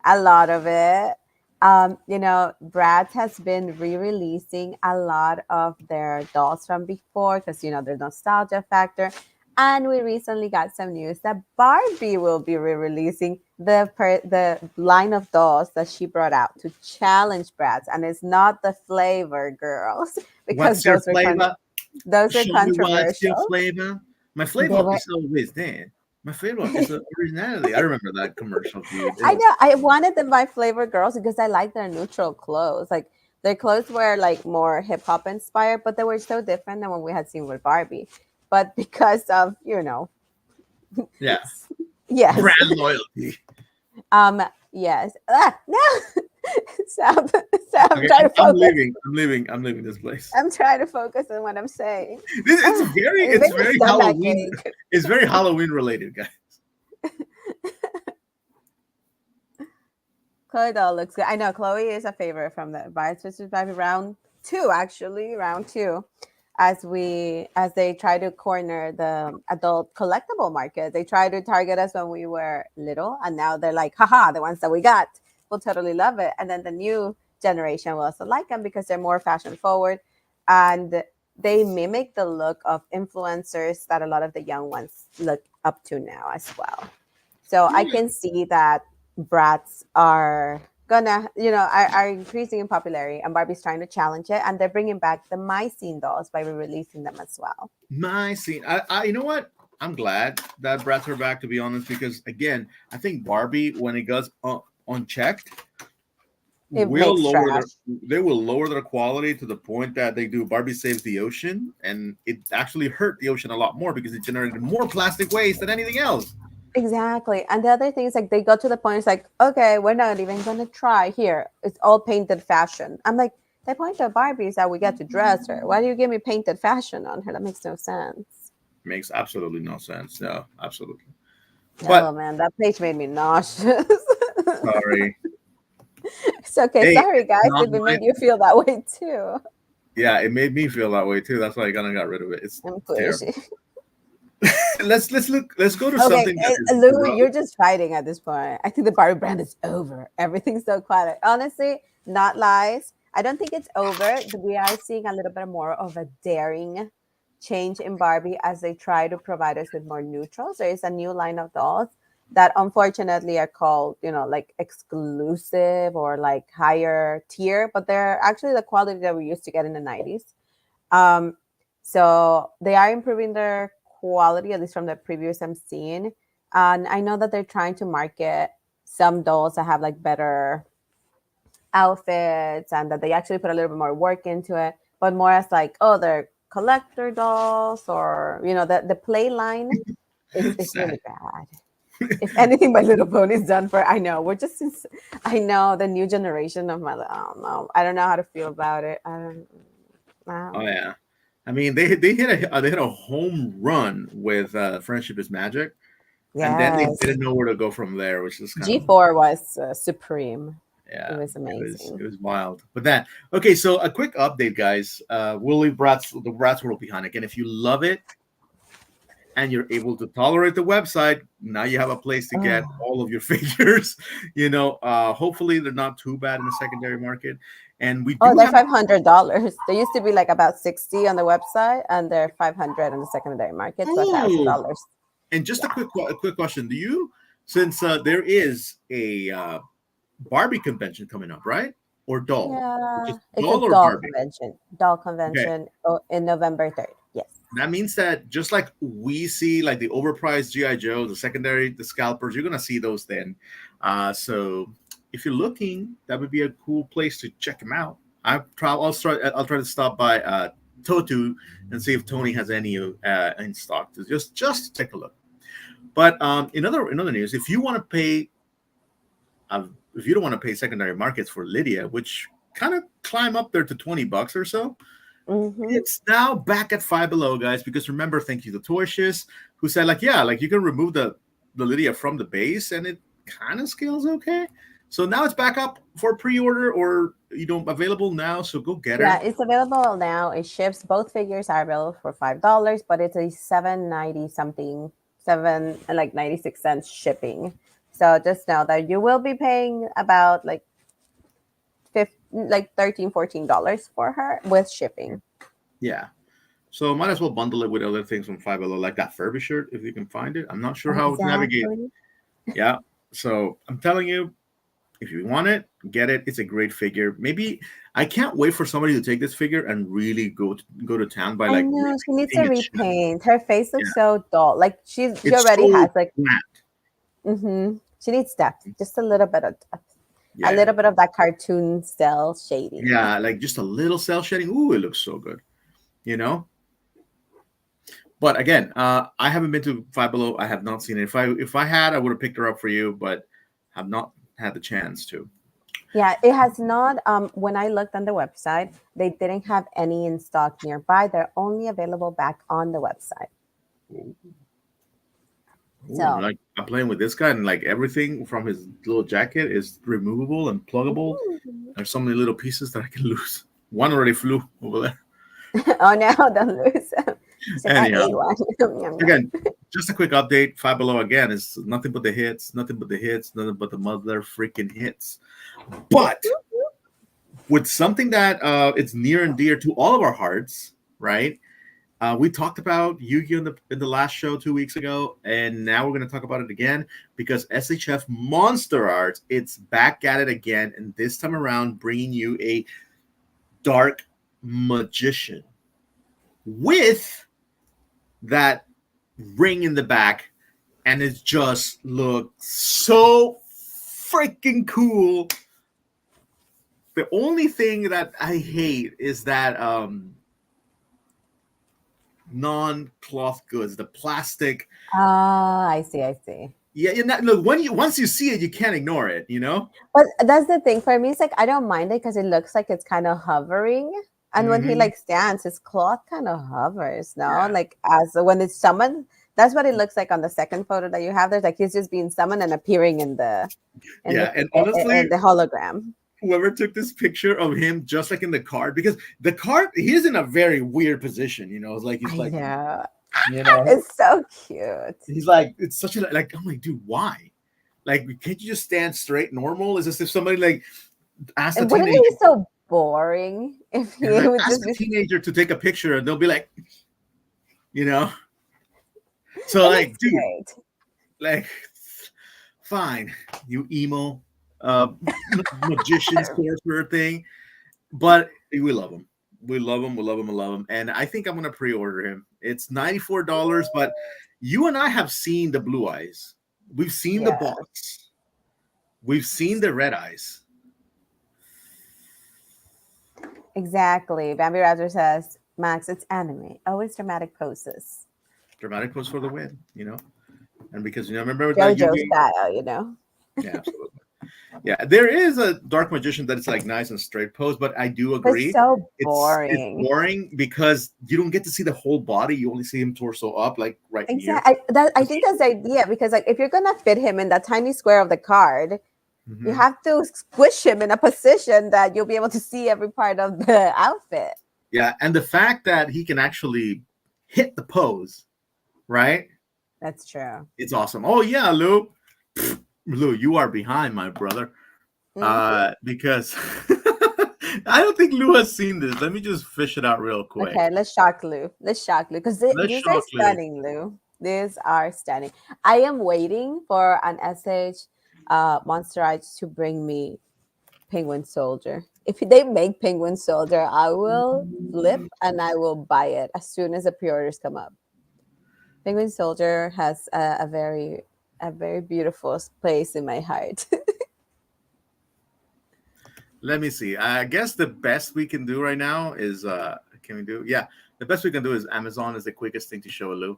a lot of it. Bratz has been re-releasing a lot of their dolls from before because there's nostalgia factor. And we recently got some news that Barbie will be re-releasing the line of dolls that she brought out to challenge Bratz, and it's not the flavor girls because What's your flavor? those are Show me what's your controversial. flavor. My They flavor were is always there. My flavor is the originality. I remember that commercial, dude. It I was know. I wanted them by Flavor Girls because I like their neutral clothes. Like their clothes were like more hip hop inspired, but they were so different than what we had seen with Barbie. But because of yeah, yes, brand loyalty. yes. No, stop, stop. Okay, Try to I'm focus. leaving. I'm leaving. I'm leaving this place. I'm trying to focus on what I'm saying. It It's made me very stomach Halloween. ache. It's very Halloween related, guys. Chloe doll looks good. I know Chloe is a favorite from the Bias Sisters Barbie round two, actually round two, as they try to corner the adult collectible market. They try to target us when we were little, and now they're like, haha, the ones that we got will totally love it. And then the new generation will also like them because they're more fashion forward, and they mimic the look of influencers that a lot of the young ones look up to now as well. So I can see that brats are gonna, are increasing in popularity, and Barbie's trying to challenge it, and they're bringing back the My Scene dolls by re-releasing them as well. My scene. You know what? I'm glad that Bratz are back. To be honest, because again, I think Barbie, when it goes unchecked, It will makes lower trash. their they will lower their quality to the point that they do Barbie saves the ocean, and it actually hurt the ocean a lot more because it generated more plastic waste than anything else. Exactly. And the other thing is like they got to the point, it's like, okay, we're not even gonna try here. It's all painted fashion. I'm like, the point of Barbie is that we get to dress her. Why do you give me painted fashion on her? That makes no sense. Makes absolutely no sense. No, absolutely. Oh But man, that page made me nauseous. sorry. It's okay. Hey, Sorry, it's guys, not if it my. made you feel that way too. Yeah, it made me feel that way too. That's why I kind of got rid of it. I'm It's terrible. pushy. Let's look. Let's go to Okay, something that is Lou, gross. you're just fighting at this point. I think the Barbie brand is over. Everything's so quiet. Honestly, not lies. I don't think it's over. We are seeing a little bit more of a daring change in Barbie as they try to provide us with more neutrals. There is a new line of dolls that unfortunately are called, like exclusive or like higher tier, but they're actually the quality that we used to get in the 90s. Um, so they are improving their quality, at least from the previews I'm seeing. And I know that they're trying to market some dolls that have like better outfits and that they actually put a little bit more work into it, but more as like, oh, they're collector dolls or the play line is Sad. really bad. If anything, My Little Pony is done for. I know we're just. I know the new generation of my. I don't know. I don't know how to feel about it. I don't. Oh Um, yeah. I mean, they hit a home run with Friendship is Magic, and then they yes. didn't know where to go from there, which is kind of G4 was supreme. It yeah, was it amazing. was wild. But that okay, so a quick update, guys. We'll leave the Bratz world behind again. If you love it and you're able to tolerate the website, now you have a place to get Oh, all of your figures. Hopefully they're not too bad in the secondary market, and we oh, do they're have. $500. They used to be like about 60 on the website, and they're 500 on the secondary market, so Ooh, $1,000. and just Yeah, a quick question: Do you, since there is a Barbie convention coming up, right? Or doll? yeah. Just It's a doll or doll Barbie? convention. Doll Okay. convention in November 3rd. Yes. That means that just like we see like the overpriced GI Joe, the secondary, the scalpers, you're gonna see those then. So if you're looking, that would be a cool place to check him out. I'll try to stop by Totu and see if Tony has any in stock to just take a look. But in other news, uh, if you don't want to pay secondary markets for Lydia, which kind of climb up there to $20 or so, Mm-hmm. it's now back at Five Below, guys. Because remember, thank you to Tortious, who said like, yeah, like you can remove the Lydia from the base and it kind of scales okay. So now it's back up for pre-order or available now. So go get Yeah, her. it's available now. It ships. Both figures are available for $5, but it's a 7.90 something, 7 and like 96 cents shipping. So just know that you will be paying about like 13 $14 for her with shipping. Yeah. So might as well bundle it with other things from Five Below, like that Furby shirt if you can find it. I'm not sure how to navigate. Exactly. Yeah. So I'm telling you, if you want it, get it. It's a great figure. Maybe I can't wait for somebody to take this figure and really go to town by I like know she needs to repainting its chest. repaint. Her face looks Yeah. so dull. Like she It's already so has like flat. she needs depth, just a little bit of depth, a Yeah. little bit of that cartoon style shading. Yeah. Like just a little cell shading. Ooh, it looks so good. You know? But again, I haven't been to Five Below. I have not seen it. If I had, I would have picked her up for you, but have not had the chance to. Yeah, it has not. When I looked on the website, they didn't have any in stock nearby. They're only available back on the website. Ooh, So like I'm playing with this guy, and like everything from his little jacket is removable and pluggable. Ooh. There's so many little pieces that I can lose. One already flew over there. Oh no, don't lose. She's like, I Anyhow, ate one. Yum, yum. again, just a quick update. Five Below again is nothing but the hits, nothing but the hits, nothing but the mother freaking hits. But with something that it's near and dear to all of our hearts, right? We talked about Yu-Gi-Oh in the last show 2 weeks ago, and now we're going to talk about it again because SHF Monster Arts, it's back at it again, and this time around bringing you a Dark Magician with that ring in the back, and it just looks so freaking cool. The only thing that I hate is that non-cloth goods, the plastic. Ah, I see, I see. Yeah, look, once you see it, you can't ignore it. You know. But that's the thing for me. It's like I don't mind it because it looks like it's kind of hovering, and when he Hmm. like stands, his cloth kind of hovers. No, Yeah, like as when it's summoned, that's what it looks like on the second photo that you have. There's like he's just being summoned and appearing in the in the yeah, and honestly, in the hologram. whoever took this picture of him, just like in the card, because the card, he's in a very weird position. It's like he's I like, know. you know, It's so cute. he's like, it's such a like. I'm like, dude, why? Like, can't you just stand straight, normal? Is this if somebody like asked a And wouldn't it teenager, be so boring if he like would ask just a be? teenager to take a picture, and they'll be like, you know, so It like, looks dude, great. like, fine, you emo, uh, magician sorcerer thing, but we love him. We love him. We love him. We love him. And I think I'm gonna pre-order him. It's $94, but you and I have seen the blue eyes. We've seen the Yeah, box. We've seen the red eyes. exactly. Bambi Raptor says, Max, it's anime. Always dramatic poses. Dramatic pose for the win, And because remember that JoJo Yugi, style. yeah, absolutely. Yeah, there is a dark magician that is like nice and straight pose, but I do But it's agree. so It's boring. boring because you don't get to see the whole body. You only see him torso up, like right here. Exactly. I think that's the idea because like if you're gonna fit him in that tiny square of the card, you Mhm. have to squish him in a position that you'll be able to see every part of the outfit. Yeah, and the fact that he can actually hit the pose, right? That's true. It's awesome. Oh yeah, Lou. Lou, you are behind, my brother. Mhm. Because I don't think Lou has seen this. Let me just fish it out real quick. Okay, let's shock Lou. Let's shock Lou because Let's these are shock Lou. stunning, Lou. These are stunning. I am waiting for an SH Monster Arts to bring me Penguin Soldier. If they make Penguin Soldier, I will flip and I will buy it as soon as the pre-orders come up. Penguin Soldier has a very beautiful place in my heart. Let me see. I guess the best we can do right now is can we do? Yeah, the best we can do is Amazon is the quickest thing to show Lou.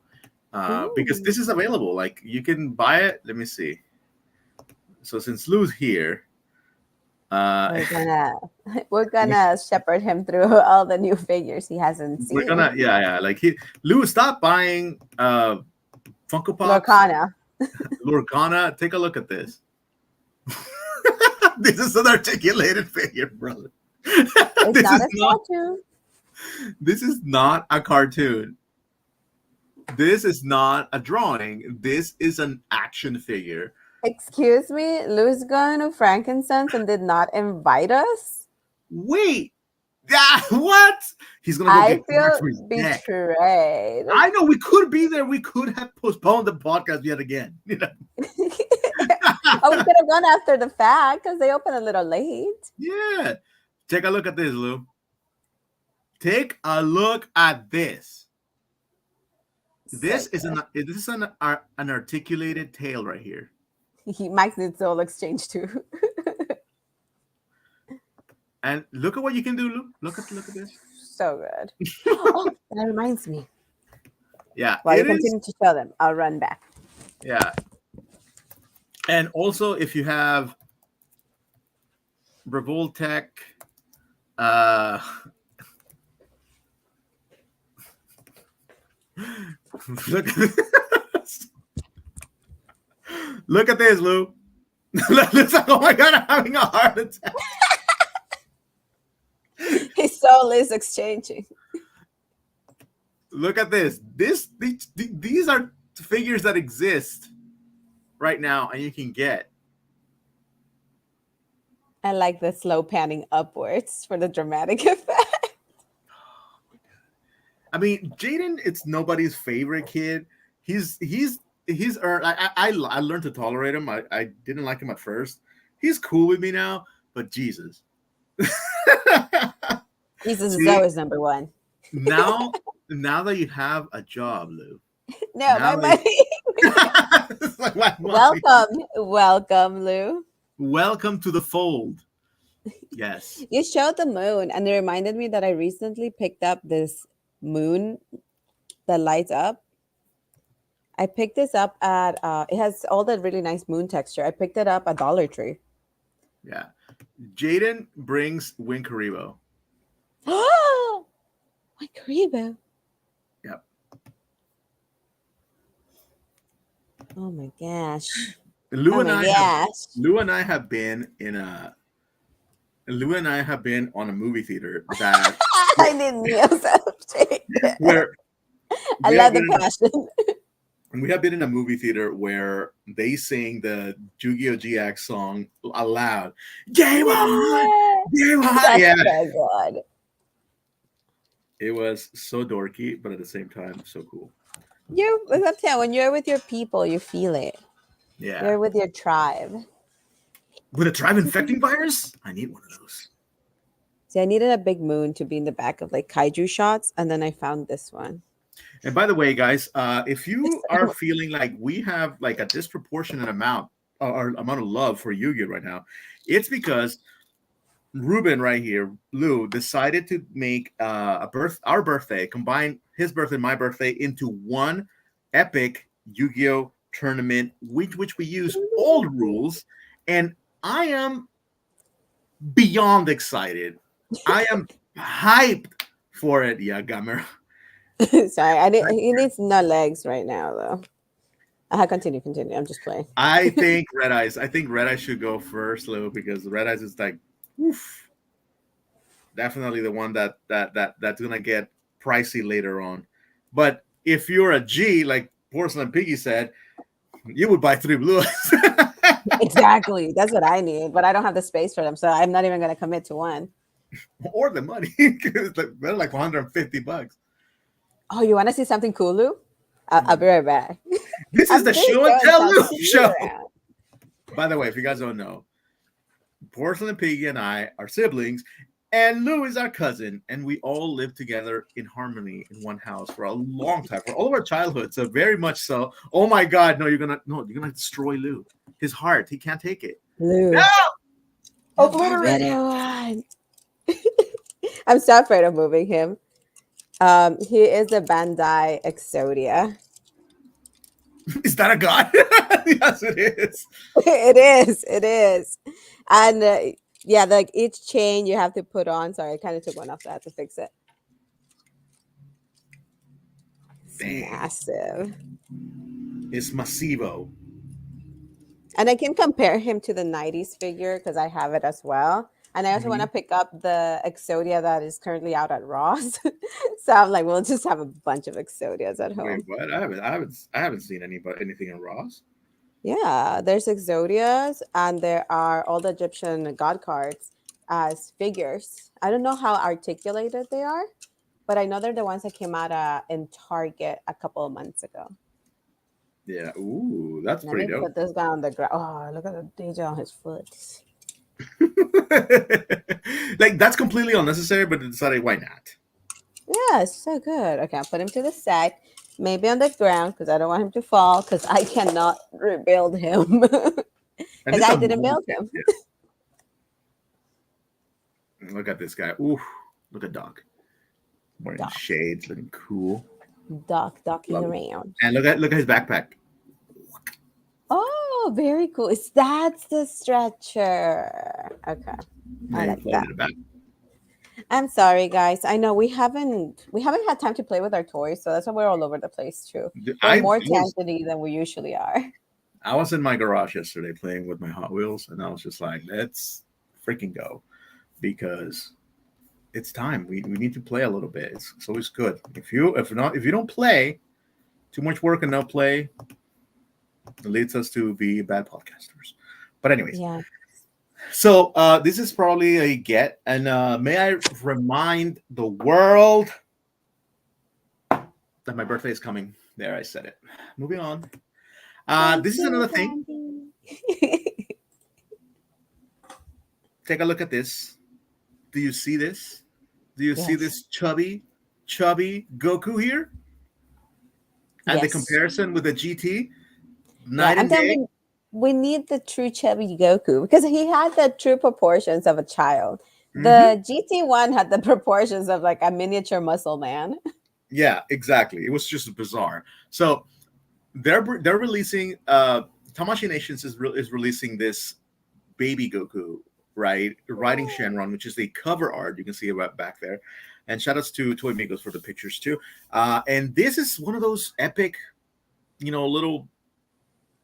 Because Ooh. this is available. Like you can buy it. Let me see. So since Lou's here, uh, We're gonna we're gonna shepherd him through all the new figures he hasn't we're seen. gonna yeah, like Lou, stop buying Funko Pops. Lorcana. Lorcana, take a look at this. This is an articulated figure, brother. It's this not is a not statue. this is not a cartoon. This is not a drawing. This is an action figure. Excuse me, Lou's going to Frankincense and did not invite us. Wait, yeah, what? He's gonna go I get cards feel for his deck. betrayed. I know we could be there. We could have postponed the podcast yet again. You know? Oh, we could have gone after the fact because they open a little late. Yeah. Take a look at this, Lou. Take a look at this. This is an articulated tail right here. Mike needs soul exchange too. And look at what you can do, Lou. Look at this. So good. Oh, that reminds me. Yeah, While you it is. continue to show them, I'll run back. Yeah. And also, if you have Revoltech, look at this. Look at this, Lou. Looks like, oh my God, I'm having a heart attack. His soul is exchanging. Look at this. These are figures that exist right now, and you can get. I like the slow panning upwards for the dramatic effect. I mean, Jaden, it's nobody's favorite kid. He's earned. I learned to tolerate him. I didn't like him at first. He's cool with me now, but Jesus. Jesus See, is always number one. now that you have a job, Lou. No, my money. It's like my money. Welcome, Lou. Welcome to the fold. Yes. You showed the moon, and it reminded me that I recently picked up this moon that lights up. I picked this up at it has all that really nice moon texture. I picked it up at Dollar Tree. Yeah. Jaden brings Win Karibo. Oh, my Karibo. Yep. Oh my gosh. Lou Oh and my I gosh. Lou and I have been on a movie theater that I didn't know. where I we love have the passion. we have been in a movie theater where they sing the Yu-Gi-Oh! GX song aloud. Game on! Game on! That's Yeah. so good. It was so dorky, but at the same time, so cool. When you're with your people, you feel it. Yeah. You're with your tribe. With a tribe infecting virus? I need one of those. See, I needed a big moon to be in the back of like kaiju shots, and then I found this one. And by the way, guys, if you are feeling like we have like a disproportionate amount of love for Yu-Gi-Oh right now, it's because Ruben right here, Lou, decided to make our birthday, combine his birthday and my birthday into one epic Yu-Gi-Oh tournament, which we use old rules, and I am beyond excited. I am hyped for it, Gamer. Sorry, he needs no legs right now, though. Continue. I'm just playing. I think Red Eyes should go first, Lou, because Red Eyes is like, oof, definitely the one that's gonna get pricey later on. But if you're a G, like Porcelain Piggy said, you would buy 3 blue eyes. Exactly. That's what I need, but I don't have the space for them, so I'm not even going to commit to one. Or the money. They're like $150. Oh, you want to see something cool, Lou? I'll be right back. This is the show and tell Lou show. Around. By the way, if you guys don't know, Porcelain Piggy and I are siblings, and Lou is our cousin, and we all lived together in harmony in one house for a long time, for all of our childhood. So very much so. Oh my God, you're gonna destroy Lou. His heart, he can't take it. Lou. No! A forbidden one. I'm so afraid of moving him. He is the Bandai Exodia. Is that a god? Yes, it is. It is. It is. And yeah, like each chain you have to put on. Sorry, I kind of took one off. So I have to fix it. It's Dang. massive. It's Masivo. And I can compare him to the 90s figure because I have it as well. And I also want to Mhm. pick up the Exodia that is currently out at Ross. So I'm like, we'll just have a bunch of Exodias at Wait, home. what? I haven't seen anything in Ross. Yeah, there's Exodias and there are all the Egyptian god cards as figures. I don't know how articulated they are, but I know they're the ones that came out in Target a couple of months ago. Yeah. Ooh, that's Let pretty me dope. put this guy on the ground. Oh, look at the detail on his foot. Like that's completely unnecessary, but they decided why not? Yeah, it's so good. Okay, I'll put him to the side, maybe on the ground because I don't want him to fall because I cannot rebuild him because And it's I a didn't movie build kit. him. Yeah. Look at this guy. Ooh, look at Doc wearing Doc, shades, looking cool. docking Love it. around. And look at his backpack. Oh, very cool. That's the stretcher. Okay, I And you like plug it that. in the back. I'm sorry, guys. I know we haven't had time to play with our toys, so that's why we're all over the place too. We're I more was tangent than we usually are. I was in my garage yesterday playing with my Hot Wheels, and I was just like, let's freaking go because it's time. We need to play a little bit. It's always good. If you don't play, too much work and no play leads us to be bad podcasters. But anyways, Yeah. so this is probably a get, and may I remind the world that my birthday is coming. There, I said it. Moving on. Thank This is you, another thing. Candy. Take a look at this. Do you see this? Do you see Yes. this chubby Goku here? And the Yes. comparison with the GT, Yeah, night I'm and day. telling we need the true chubby Goku because he had the true proportions of a child. Hmm. The GT1 had the proportions of like a miniature muscle man. Yeah, exactly. It was just bizarre. So they're releasing. Tamashii Nations is releasing this baby Goku, right? Riding Shenron, which is the cover art. You can see it right back there. And shout outs to Toy Migos for the pictures too. And this is one of those epic, little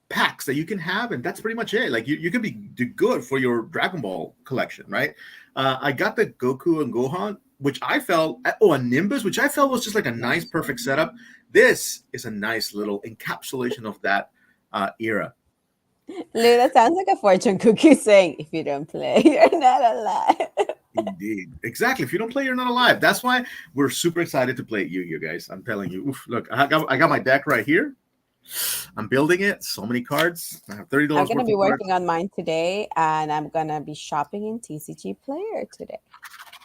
packs that you can have, and that's pretty much it. Like you can be good for your Dragon Ball collection, right? I got the Goku and Gohan, which I felt, a Nimbus, which I felt was just like a nice, perfect setup. This is a nice little encapsulation of that era. Lou, that sounds like a fortune cookie saying, if you don't play, you're not alive. Indeed, exactly. If you don't play, you're not alive. That's why we're super excited to play you guys. I'm telling you. Oof, look, I got my deck right here. I'm building it. So many cards. I have $30 I'm worth going to of be cards. working on mine today, and I'm going to be shopping in TCG Player today.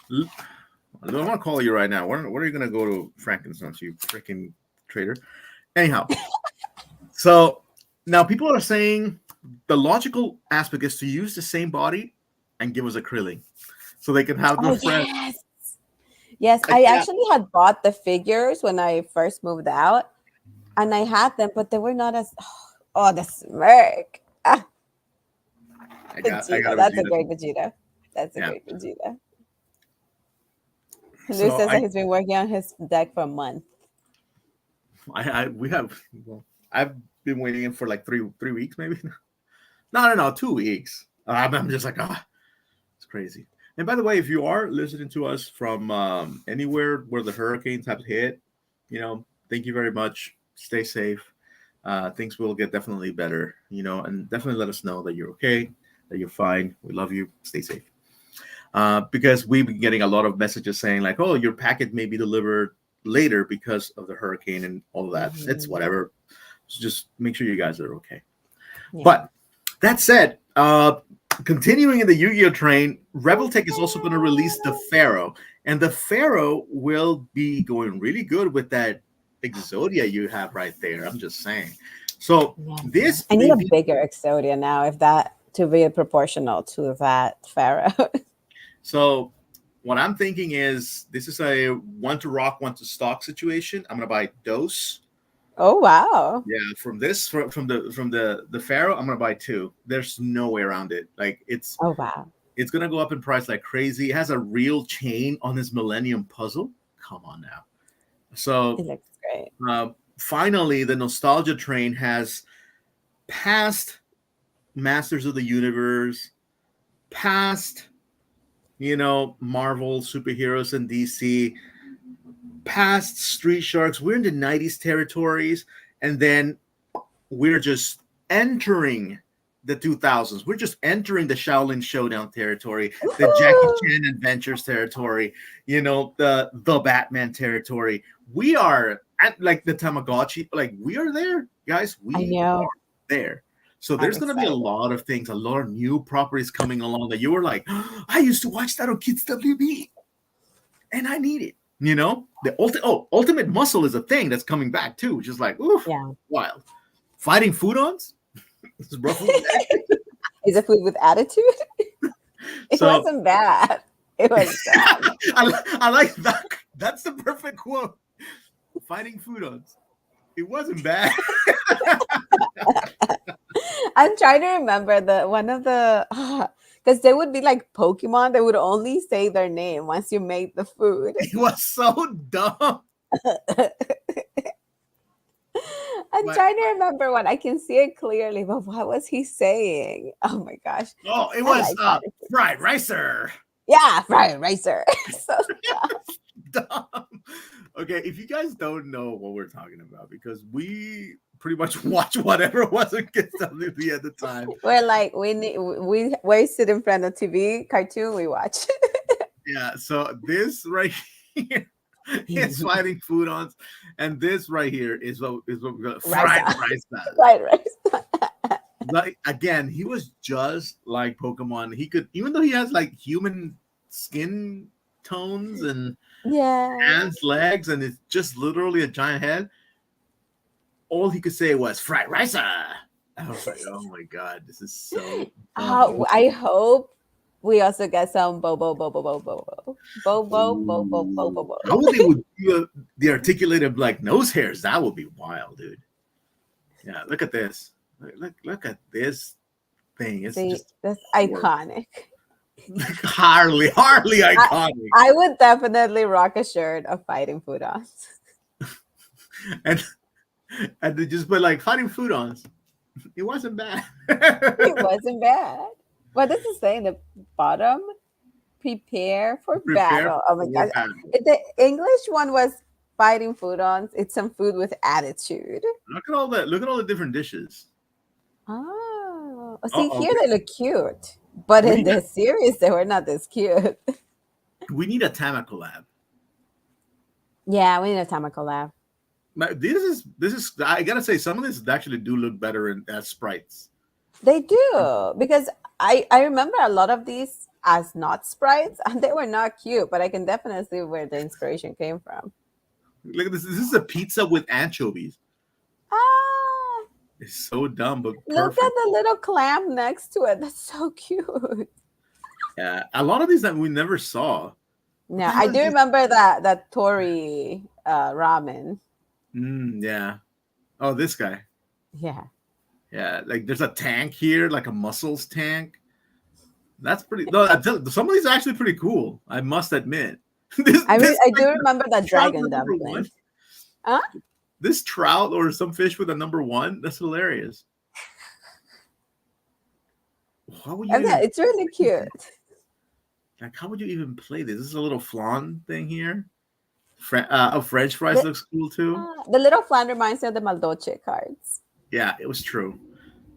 I don't want to call you right now. When are you going to go to Frankenstein's, you freaking traitor? Anyhow, so now people are saying the logical aspect is to use the same body and give us acrylic so they can have the Oh, friend. yes. Yes, I I can't. actually had bought the figures when I first moved out, and I had them, but they were not as. Oh, the smirk. Ah, I Vegeta. got a That's a Vegeta. great Vegeta. That's a Yeah. great Vegeta. Lou So says that he's been working on his deck for a month. we have. Well, I've been waiting for like three weeks maybe. No, 2 weeks. I'm just like it's crazy. And by the way, if you are listening to us from anywhere where the hurricanes have hit, thank you very much. Stay safe. Things will get definitely better, and definitely let us know that you're okay, that you're fine. We love you. Stay safe. Because we've been getting a lot of messages saying like, "Oh, your packet may be delivered later because of the hurricane and all of that." It's Mhm. whatever. So just make sure you guys are okay. Yeah. But that said, continuing in the Yu-Gi-Oh train, Reveltech is also going to release the Pharaoh, and the Pharaoh will be going really good with that Exodia you have right there. I'm just saying. So Yeah. this I need may a be bigger Exodia now. If that to be proportional to that pharaoh. So what I'm thinking is this is a one to rock, one to stock situation. I'm gonna buy those. Oh wow. Yeah, from this from the Pharaoh, I'm gonna buy two. There's no way around it. Like Oh wow. it's gonna go up in price like crazy. It has a real chain on this Millennium Puzzle. Come on now. It So looks great. finally, the nostalgia train has passed Masters of the Universe, past Marvel superheroes and DC, past Street Sharks. We're in the 90s territories, and then we're just entering the 2000s. We're just entering the Shaolin Showdown territory, the Jackie Woohoo! Chan Adventures territory, the Batman territory. We are at like the Tamagotchi, like we are there, guys. I We are know. there. So I'm there's going to be a excited. lot of things, a lot of new properties coming along that you were like, I used to watch that on Kids WB and I need it. The Ultimate Muscle is a thing that's coming back too, which is like, oof, Yeah. wild. Fighting Foodons. This is rough. Is it food with attitude? It So wasn't bad. It was bad. I like that. That's the perfect quote. Fighting Foodons. It wasn't bad. I'm trying to remember the one of the because they would be like Pokemon. They would only say their name once you made the food. It was so dumb. I'm But trying to remember one. I can see it clearly, but what was he saying? Oh my gosh. it I was like that. fried ricer. Yeah, Fried Racer. So Dumb. Okay, if you guys don't know what we're talking about, because we pretty much watch whatever was on Kids WB at the time. we're like we wasted in front of TV cartoon we watch. Yeah, so this right here is fighting Foodons, and this right here is what we got fried Rice. rice. Fried Rice. Like again, he was just like Pokemon. He could, even though he has like human skin tones and Yeah. hands, legs, and it's just literally a giant head. All he could say was "fried rice." I was like, "Oh my god, this is so." I hope we also get some Bobo Bobo Bobo Bobo Bobo Bobo Bobo. How would they would do the articulated like nose hairs? That would be wild, dude. Yeah, look at this. Look at this thing. It's See, just that's iconic. hardly iconic. I would definitely rock a shirt of Fighting Foodons. and they just put like fighting Foodons. It wasn't bad. It wasn't bad. What does it say in the bottom? Prepare for Prepare battle. Oh my for gosh. battle. The English one was Fighting Foodons. It's some food with attitude. Look at all that. Look at all the different dishes. Oh, see, Uh-oh. here they look cute, but We in need the series they were not this cute. We need a Tama collab. Yeah, we need a time collab. But this is. I gotta say, some of this actually do look better as sprites. They do because I remember a lot of these as not sprites and they were not cute, but I can definitely see where the inspiration came from. Look at this. This is a pizza with anchovies. Ah, It's so dumb, but look perfect. at the little clam next to it. That's so cute. Yeah, a lot of these that we never saw. No, I do remember that Tori ramen. Yeah. Oh, this guy. Yeah. Yeah, like there's a tank here, like a muscles tank. That's pretty. No, some of these are actually pretty cool. I must admit. I like do remember that trout dragon with number dumpling. one. Huh? This trout or some fish with a number one. That's hilarious. How would you? Yeah, it's really cute. Like, how would you even play this? This is a little flan thing here. French fries looks cool too. The little flan reminds me of the Maldoche cards. Yeah, it was true.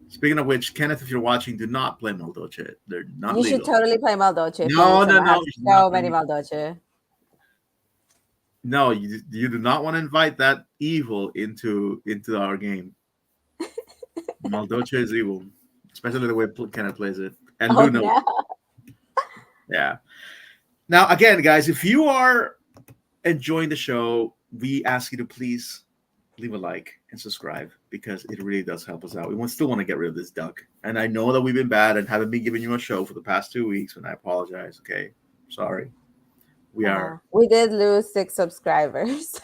Speaking of which, Kenneth, if you're watching, do not play Maldoche. They're not You legal. should totally play Maldoche. No. I have you should so not many play- Maldoche. No, you do not want to invite that evil into our game. Maldoche is evil, especially the way Kenneth plays it. And Oh, Luno. no. Yeah. Now, again, guys, if you are enjoying the show, we ask you to please leave a like. and subscribe because it really does help us out. Still want to get rid of this duck. And I know that we've been bad and haven't been giving you a show for the past 2 weeks, and I apologize. Okay. Sorry. We are. We did lose 6 subscribers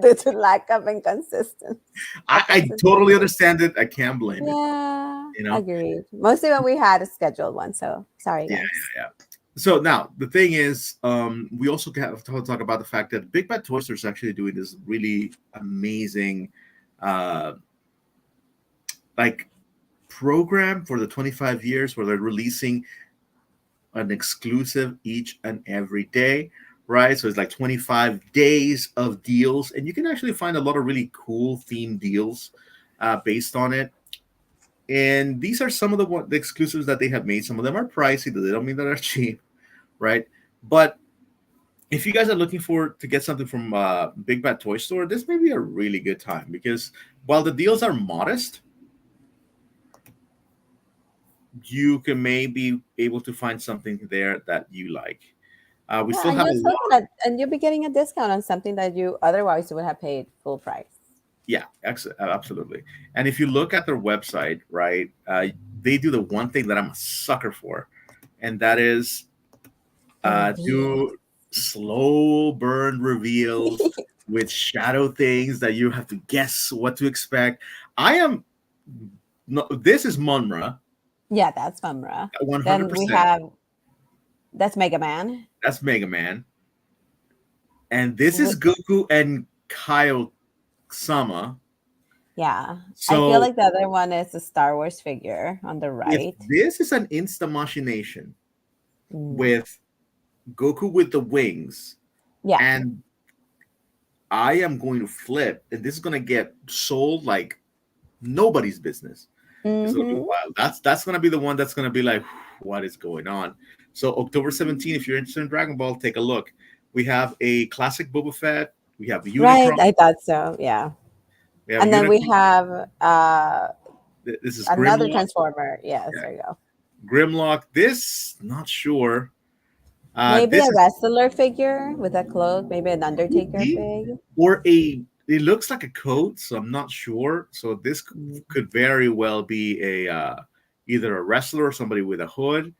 due to lack of inconsistency. I totally understand it. I can't blame it. Yeah, You know? agreed. Mostly when we had a scheduled one. So sorry, Yeah, guys. yeah, yeah. So now the thing is, we also have to talk about the fact that Big Bad Toy Store is actually doing this really amazing, uh, like program for the 25 years where they're releasing an exclusive each and every day, right? So it's like 25 days of deals, and you can actually find a lot of really cool themed deals based on it. And these are some of the exclusives that they have made. Some of them are pricey, but they don't mean that they're cheap, right? But if you guys are looking for to get something from Big Bad Toy Store, this may be a really good time because while the deals are modest, you can maybe able to find something there that you like. We Yeah, still and have a you're still lot. gonna and you'll be getting a discount on something that you otherwise would have paid full price. Yeah, absolutely. And if you look at their website, right, they do the one thing that I'm a sucker for, and that is The reveal. do slow burn reveals with shadow things that you have to guess what to expect. I am no, this is Munra, Yeah, that's Mumra. one hundred Then we percent. have that's Mega Man. That's Mega Man, and this is Wh- Goku and Kyle Sama. Yeah, I feel So like the other one is a Star Wars figure on the if right. this is an insta machination Mm. with Goku with the wings, Yeah. and I am going to flip, and this is going to get sold like nobody's business. It's going to be Mm-hmm. wild. That's going to be the one that's going to be like, what is going on? So October 17th, if you're interested in Dragon Ball, take a look. We have a classic Boba Fett. We have Right, Unicron. I thought so. Yeah, We have and then we Unicron. have This is another Grimlock. Transformer. Yes, Yeah, there you go. Grimlock. This not sure. Maybe This a is wrestler figure with a cloak. Maybe an could Undertaker be fig. or a. It looks like a coat, so I'm not sure. So this Mm. could very well be a either a wrestler or somebody with a hood.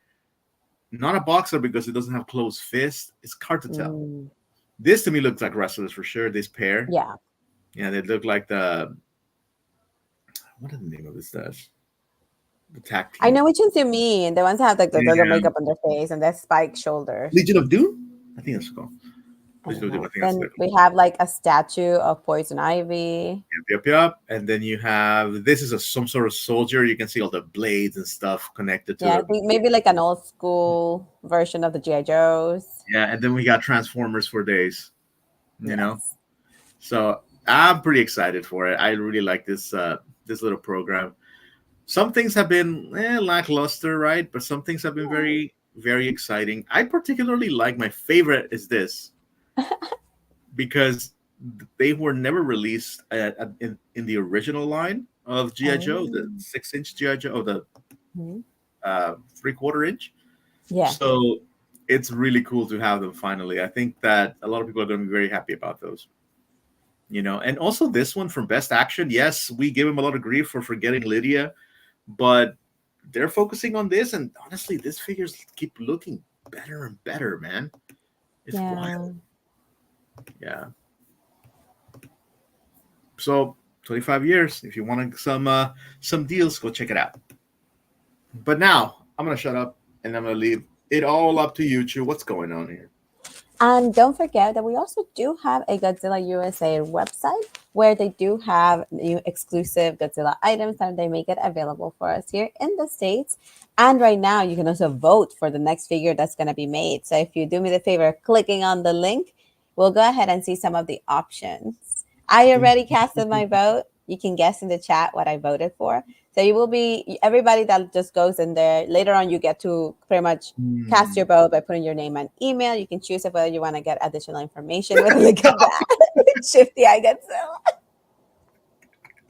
Not a boxer because it doesn't have closed fist. It's hard to tell. Mm. This to me looks like wrestlers for sure. This pair, Yeah, yeah, they look like the what is the name of this? The tag I know team. which ones you mean. The ones that have like the little Yeah. makeup on their face and the spiked shoulders. Legion of Doom. I think that's called I Legion don't of Doom. I know. think that's Then it. we have like a statue of Poison Ivy. Yep, yep, yep. And then you have this is some sort of soldier. You can see all the blades and stuff connected to Yeah, I the think maybe like an old school version of the GI Joes. yeah. And then we got Transformers for days. You know, Yes. so I'm pretty excited for it. I really like this little program. Some things have been lackluster, right? But some things have been very, very exciting. I particularly like my favorite is this because they were never released in the original line of GI Joe, the Oh. 6-inch GI Joe, or the Mhm. 3/4 inch. Yeah. So it's really cool to have them finally. I think that a lot of people are going to be very happy about those. And also this one from Best Action. Yes, we give him a lot of grief for forgetting Lydia, but they're focusing on this, and honestly, these figures keep looking better and better, man. It's Yeah. wild. Yeah. So 25 years. If you want some deals, go check it out. But now I'm gonna shut up and I'm gonna leave it all up to you, Chu. What's going on here? And don't forget that we also do have a Godzilla USA website where they do have new exclusive Godzilla items that they make it available for us here in the States. And right now, you can also vote for the next figure that's going to be made. So if you do me the favor of clicking on the link, we'll go ahead and see some of the options. I already casted my vote. You can guess in the chat what I voted for. So you will be everybody that just goes in there. Later on, you get to pretty much cast your vote by putting your name and email. You can choose if whether you want to get additional information with a look at that. Shifty, I get so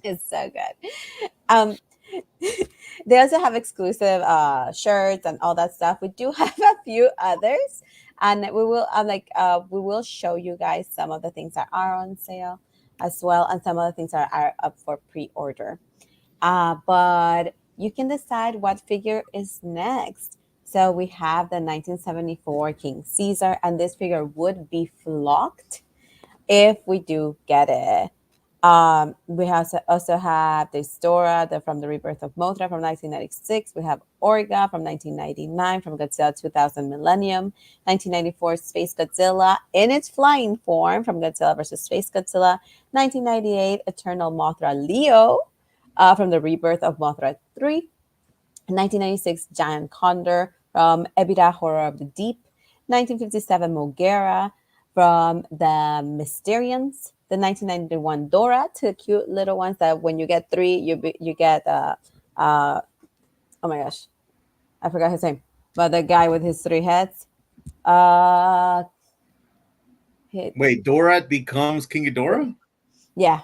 it's so good. Um, they also have exclusive shirts and all that stuff. We do have a few others, and we will we will show you guys some of the things that are on sale. as well, and some other things are up for pre-order. But you can decide what figure is next. So we have the 1974 King Caesar, and this figure would be flocked if we do get it. We also have the Stora from the Rebirth of Mothra from 1996. We have Orga from 1999 from Godzilla 2000 Millennium. 1994 Space Godzilla in its flying form from Godzilla versus Space Godzilla. 1998 Eternal Mothra Leo from the Rebirth of Mothra 3. 1996 Giant Condor from Ebida Horror of the Deep. 1957 Mogera from the Mysterians. The 1991 Dora, two cute little ones that when you get three, you get oh my gosh, I forgot his name, but the guy with his three heads. Uh, he, Wait, Dora becomes King Ghidorah? yeah,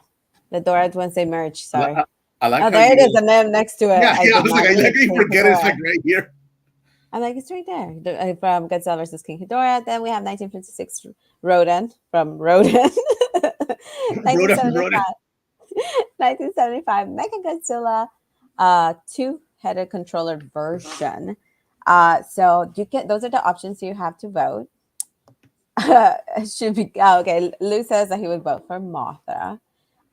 the Dora once they merge. I, li- Sorry. I, I like Oh, how there it is, you. and then next to it, Yeah, I yeah. I did was like, not I see like how you King forget it's like Ghidorah. right here. I'm like, it's right there from Godzilla versus King Ghidorah. Then we have 1956 Rodan from Rodan. Rodan, Rodan. 1975, 1975 Mega Godzilla, two-headed controller version. So you can those are the options you have to vote. Should be okay. Lou says that he would vote for Mothra.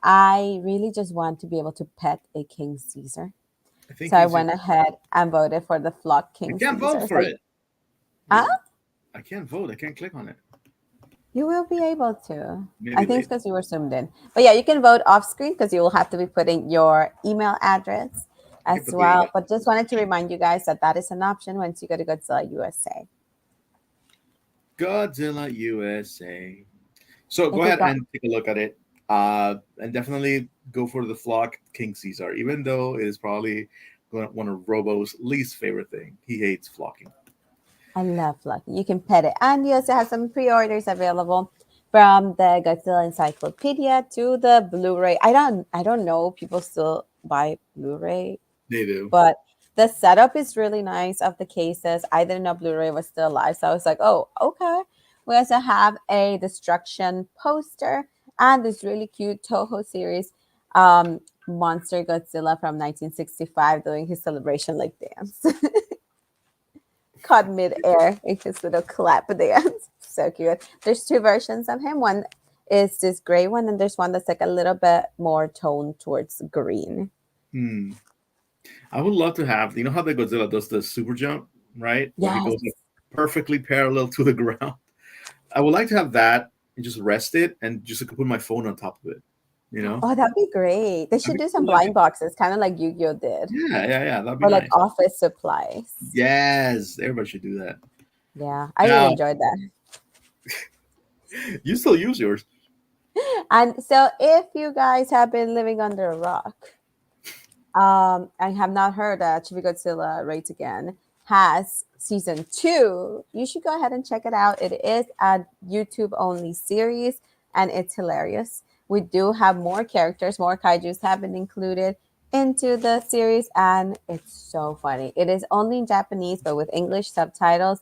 I really just want to be able to pet a King Caesar. I think So I he's. went ahead and voted for the Flock I King can't vote Caesar. for So, it. huh? I can't vote. I can't click on it. You will be able to. I Maybe think it's later. because you were zoomed in. But yeah, you can vote off screen because you will have to be putting your email address I can as put the well. email. But just wanted to remind you guys that that is an option once you go to Godzilla USA. Godzilla USA. So go If it ahead got and take a look at it. And definitely go for the flock King Caesar, even though it is probably one of Robo's least favorite thing. He hates flocking. I love Lucky. You can pet it. And you also have some pre-orders available from the Godzilla Encyclopedia to the Blu-ray. I don't know. People still buy Blu-ray, They do. but the setup is really nice of the cases. I didn't know Blu-ray was still alive, so I was like, oh, okay. We also have a Destruction poster and this really cute Toho series Monster Godzilla from 1965 doing his celebration like dance. Caught mid-air in his little clap dance. So cute. There's two versions of him. One is this gray one, and there's one that's like a little bit more toned towards green. Hmm. I would love to have, how the Godzilla does the super jump, right? Where he Yes. goes like perfectly parallel to the ground. I would like to have that and just rest it and just put my phone on top of it, you know? Oh, that'd be great. They That'd should be do some cool. blind boxes, kind of like Yu-Gi-Oh did, Yeah, yeah, yeah. That'd be or like nice. office supplies. Yes, everybody should do that. Yeah, I really Now, enjoyed that. you still use yours. And so, if you guys have been living under a rock, I have not heard that Chibi Godzilla Raids Again has season 2. You should go ahead and check it out. It is a YouTube only series and it's hilarious. We do have more characters, more kaijus have been included into the series, and it's so funny. It is only in Japanese, but with English subtitles.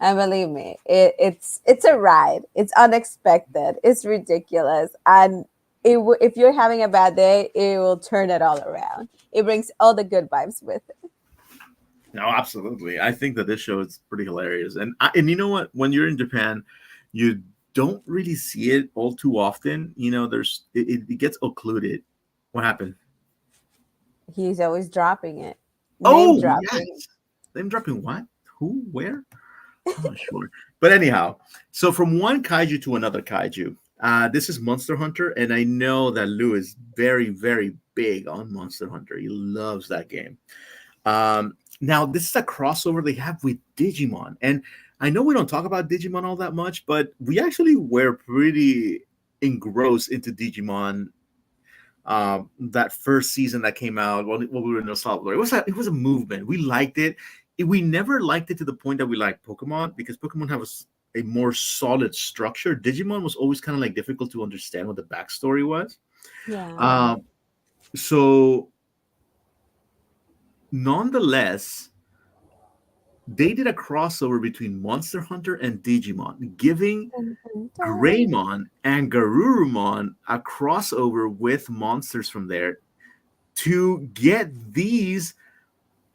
And believe me, it's a ride. It's unexpected. It's ridiculous, and if you're having a bad day, it will turn it all around. It brings all the good vibes with it. No, absolutely. I think that this show is pretty hilarious. And you know what? When you're in Japan, you don't really see it all too often. It gets occluded. What happened? He's always dropping it, name Oh, yes. dropping. Name dropping what? Who? Where? I'm not sure. But anyhow, so from one kaiju to another kaiju. This is Monster Hunter, and I know that Lou is very, very big on Monster Hunter. He loves that game. Now, this is a crossover they have with Digimon. And I know we don't talk about Digimon all that much, but we actually were pretty engrossed into Digimon that first season that came out when we were in El Salvador. It was a movement. We liked it. We never liked it to the point that we liked Pokemon because Pokemon has a more solid structure. Digimon was always kind of like difficult to understand what the backstory was. Yeah. So nonetheless, they did a crossover between Monster Hunter and Digimon, giving Dun, dun, dun. Greymon and Garurumon a crossover with monsters from there to get these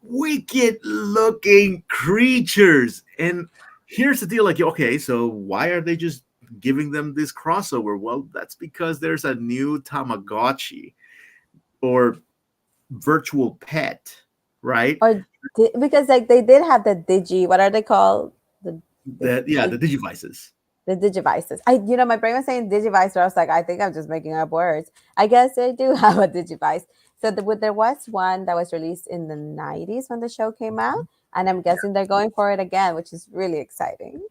wicked looking creatures. And here's the deal, like, okay, so why are they just giving them this crossover? Well, that's because there's a new Tamagotchi or virtual pet, right? Or because like they did have the digi, what are they called? The the, That, yeah, the the Digivices. the digivices. My brain was saying digivice, but I was like, I think I'm just making up words. I guess they do have a digivice. So there was one that was released in the 90s when the show came out, and I'm guessing they're going for it again, which is really exciting.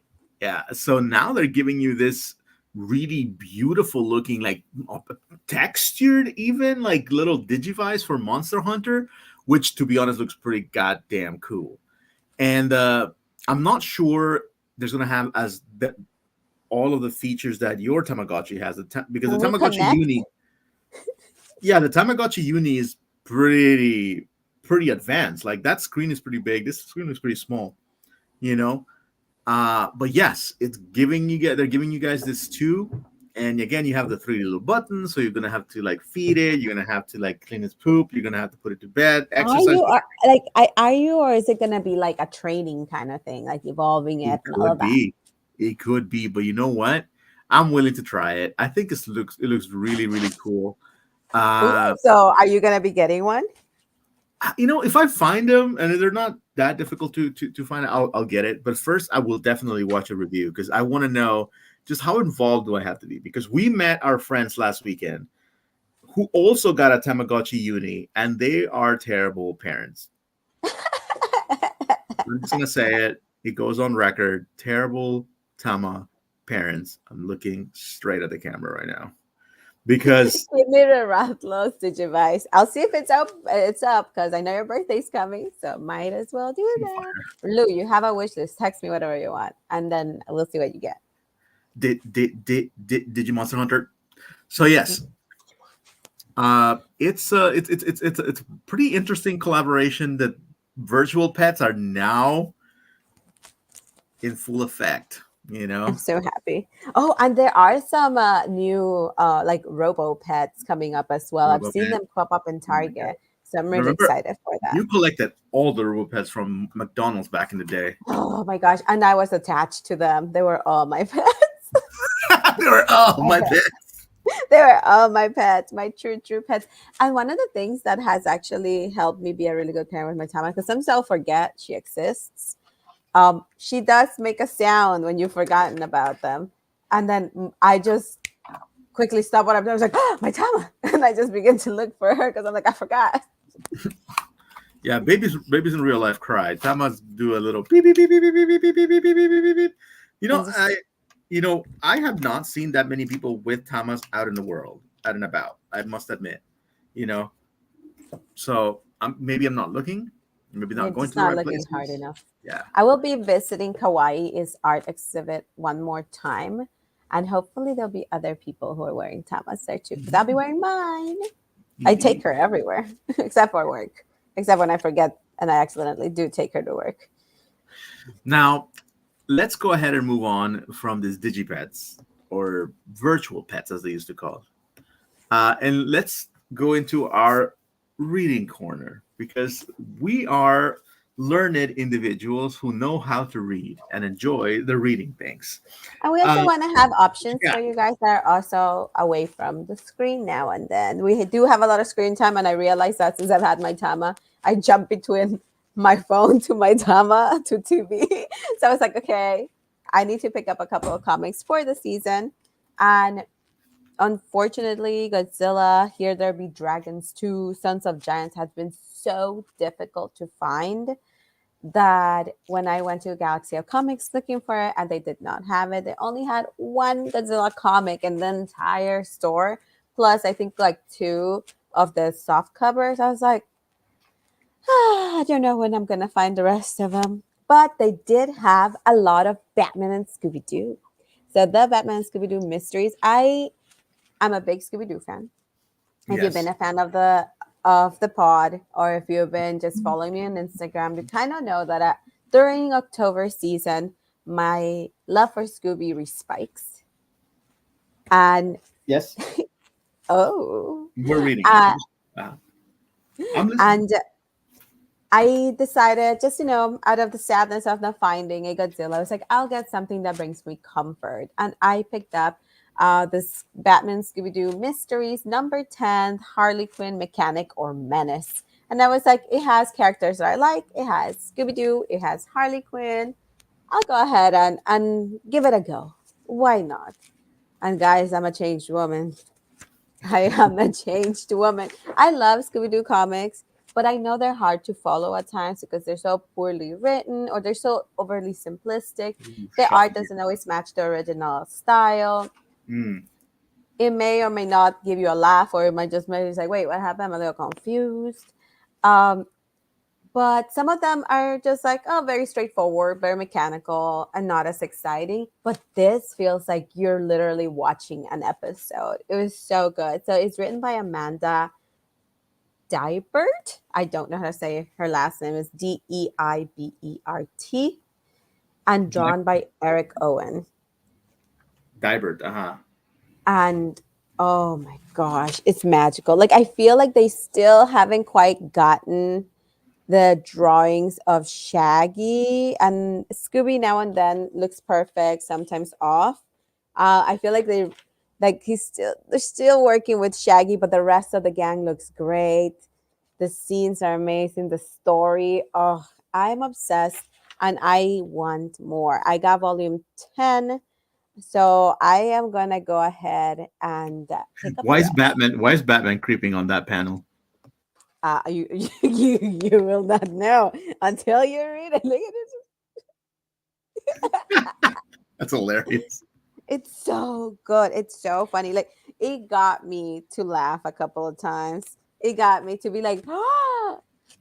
Yeah, so now they're giving you this really beautiful looking, like textured, even like little Digivice for Monster Hunter, which to be honest looks pretty goddamn cool. And I'm not sure there's gonna have all of the features that your Tamagotchi has, because the Can we Tamagotchi connect? Uni, yeah, the Tamagotchi Uni is pretty advanced. Like that screen is pretty big. This screen is pretty small. You know, but yes, it's giving you guys. They're giving you guys this too, and again, you have the three little buttons. So you're gonna have to like feed it. You're gonna have to like clean its poop. You're gonna have to put it to bed, Are exercise. you are like are you, or is it gonna be like a training kind of thing, like evolving It it and all could of that? be, it could be, but you know what? I'm willing to try it. I think it looks really cool. Ooh, Uh, so are you gonna be getting one? if I find them and they're not that difficult to find, I'll get it. But first, I will definitely watch a review because I want to know just how involved do I have to be. Because we met our friends last weekend who also got a Tamagotchi uni, and they are terrible parents. I'm just gonna say it. It goes on record. Terrible Tama parents. I'm looking straight at the camera right now because Give me the Rattlos device. I'll see if it's up. It's up because I know your birthday's coming, so might as well do that. Lou, you have a wish list. Text me whatever you want, and then we'll see what you get. did Digimon Hunter. So yes, it's a pretty interesting collaboration that virtual pets are now in full effect. I'm so happy. Oh, and there are some new like robo pets coming up as well. I've seen Robopet. them pop up in Oh my god! Target, so I'm And really remember, excited for that. you collected all the Robopets from McDonald's back in the day. Oh my gosh, and I was attached to them. They were all my pets. They were my pets. They were all my pets, my true pets. And one of the things that has actually helped me be a really good parent with my Tama, because sometimes I'll forget she exists. She does make a sound when you've forgotten about them, and then I just quickly stop what I'm doing. I was like, oh, my Tama, and I just begin to look for her because I'm like, I forgot. Yeah, babies in real life cry. Tamas do a little beep beep beep beep beep beep beep beep beep beep beep beep beep. You know, And just I have not seen that many people with Tamas out in the world, out and about. I must admit, you know. So maybe I'm not looking, maybe you're not going just to the not right looking hard places. enough. Yeah. I will be visiting Kawaii's art exhibit one more time, and hopefully there'll be other people who are wearing tamas there too, because I'll be wearing mine. I take her everywhere except for work, except when I forget and I accidentally do take her to work. Now, let's go ahead and move on from these digipets or virtual pets, as they used to call it. And let's go into our reading corner because we are learned individuals who know how to read and enjoy the reading things. And we also Uh, want to have options yeah, for you guys that are also away from the screen now and then. We do have a lot of screen time, and I realized that since I've had my Tama, I jump between my phone to my Tama to TV. So I was like, okay, I need to pick up a couple of comics for the season. And unfortunately, Godzilla, Here There Be Dragons 2, Sons of Giants has been so difficult to find that when I went to Galaxy of Comics looking for it and they did not have it, they only had one Godzilla comic in the entire store, plus I think like two of the soft covers. I was like, I don't know when I'm gonna find the rest of them. But they did have a lot of Batman and Scooby Doo. So the Batman and Scooby Doo mysteries. I'm a big Scooby Doo fan. If you've been yes. a fan of the pod, or if you've been just following me on Instagram, you kind of know that during October season, my love for Scooby respikes. And Yes, oh, we're reading. uh, Uh, I'm listening. and I decided, just out of the sadness of not finding a Godzilla, I was like, I'll get something that brings me comfort, and I picked up this Batman Scooby Doo Mysteries number 10, Harley Quinn Mechanic or Menace. And I was like, it has characters that I like. It has Scooby Doo. It has Harley Quinn. I'll go ahead and give it a go. Why not? And guys, I'm a changed woman. I am a changed woman. I love Scooby Doo comics, but I know they're hard to follow at times because they're so poorly written or they're so overly simplistic. Ooh, The art shocking. doesn't always match the original style. Mm. It may or may not give you a laugh, or it might just make you say, wait, what happened? I'm a little confused. Um, but some of them are just like, oh, very straightforward, very mechanical, and not as exciting. But this feels like you're literally watching an episode. It was so good. So it's written by Amanda Dibert. I don't know how to say her last name. Is Deibert, and drawn by Eric Owen. Dibert, uh-huh. And oh my gosh, it's magical. Like I feel like they still haven't quite gotten the drawings of Shaggy, and Scooby now and then looks perfect, sometimes off. I feel like they're still working with Shaggy, but the rest of the gang looks great. The scenes are amazing. The story, oh, I'm obsessed, and I want more. I got volume 10, so I am gonna go ahead and pick up Why the is rest. Batman? Why is Batman creeping on that panel? You you will not know until you read it. Look at it. That's hilarious. It's so good. It's so funny. Like it got me to laugh a couple of times. It got me to be like, oh,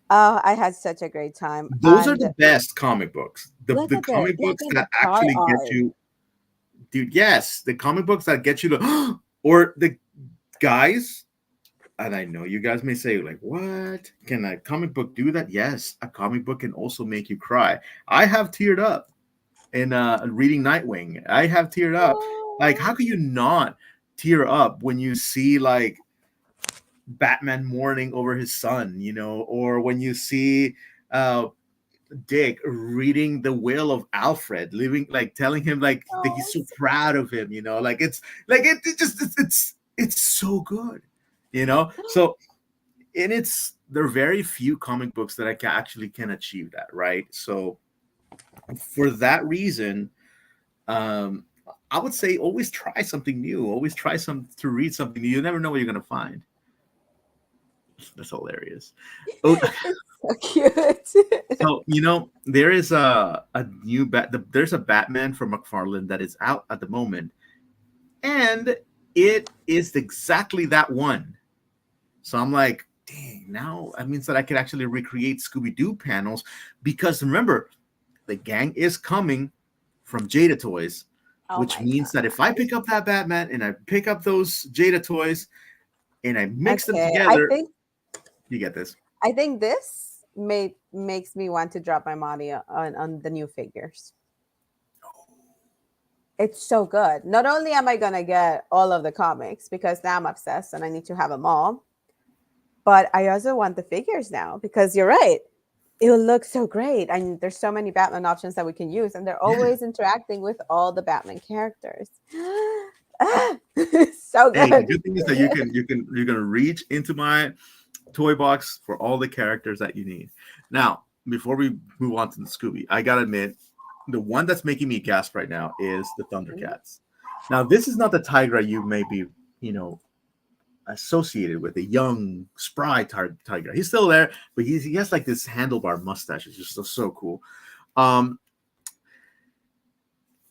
I had such a great time. Those are And the best comic books. The comic look books at the that car actually get art. you, dude. Yes, the comic books that get you to, or the guys. And I know you guys may say, like, what? Can a comic book do that? Yes, a comic book can also make you cry. I have teared up in reading Nightwing. I have teared up. Like, how Oh, can you not tear up when you see like Batman mourning over his son, or when you see uh Dick reading the will of Alfred, living like telling him like that oh, he's so proud of him, like it's like it just it's so good, So and it's there are very few comic books that actually can achieve that, right? So for that reason, um, I would say always try something new. Always try to read something new. You never know what you're gonna find. That's hilarious. Oh, it's so cute. so there is a new there's a Batman from McFarlane that is out at the moment, and it is exactly that one. So I'm like, dang, now that means that I could actually recreate Scooby Doo panels because remember, the gang is coming from Jada Toys, Oh which my means that if I gosh. pick up that Batman and I pick up those Jada Toys and I mix them Okay, I together, think you get this. this makes me want to drop my money on the new figures. It's so good. Not only am I gonna get all of the comics because now I'm obsessed and I need to have them all, but I also want the figures now because you're right. It will look so great. And there's so many Batman options that we can use, and they're Yeah. always interacting with all the Batman characters. So Hey, the good. good thing is that you're gonna reach into my toy box for all the characters that you need. Now, before we move on to the Scooby, I gotta admit, the one that's making me gasp right now is the Thundercats. Now, this is not the Tigra you may be, you know, associated with, a young, spry Tigra. He's still there, but he has like this handlebar mustache. It's just so cool. Um,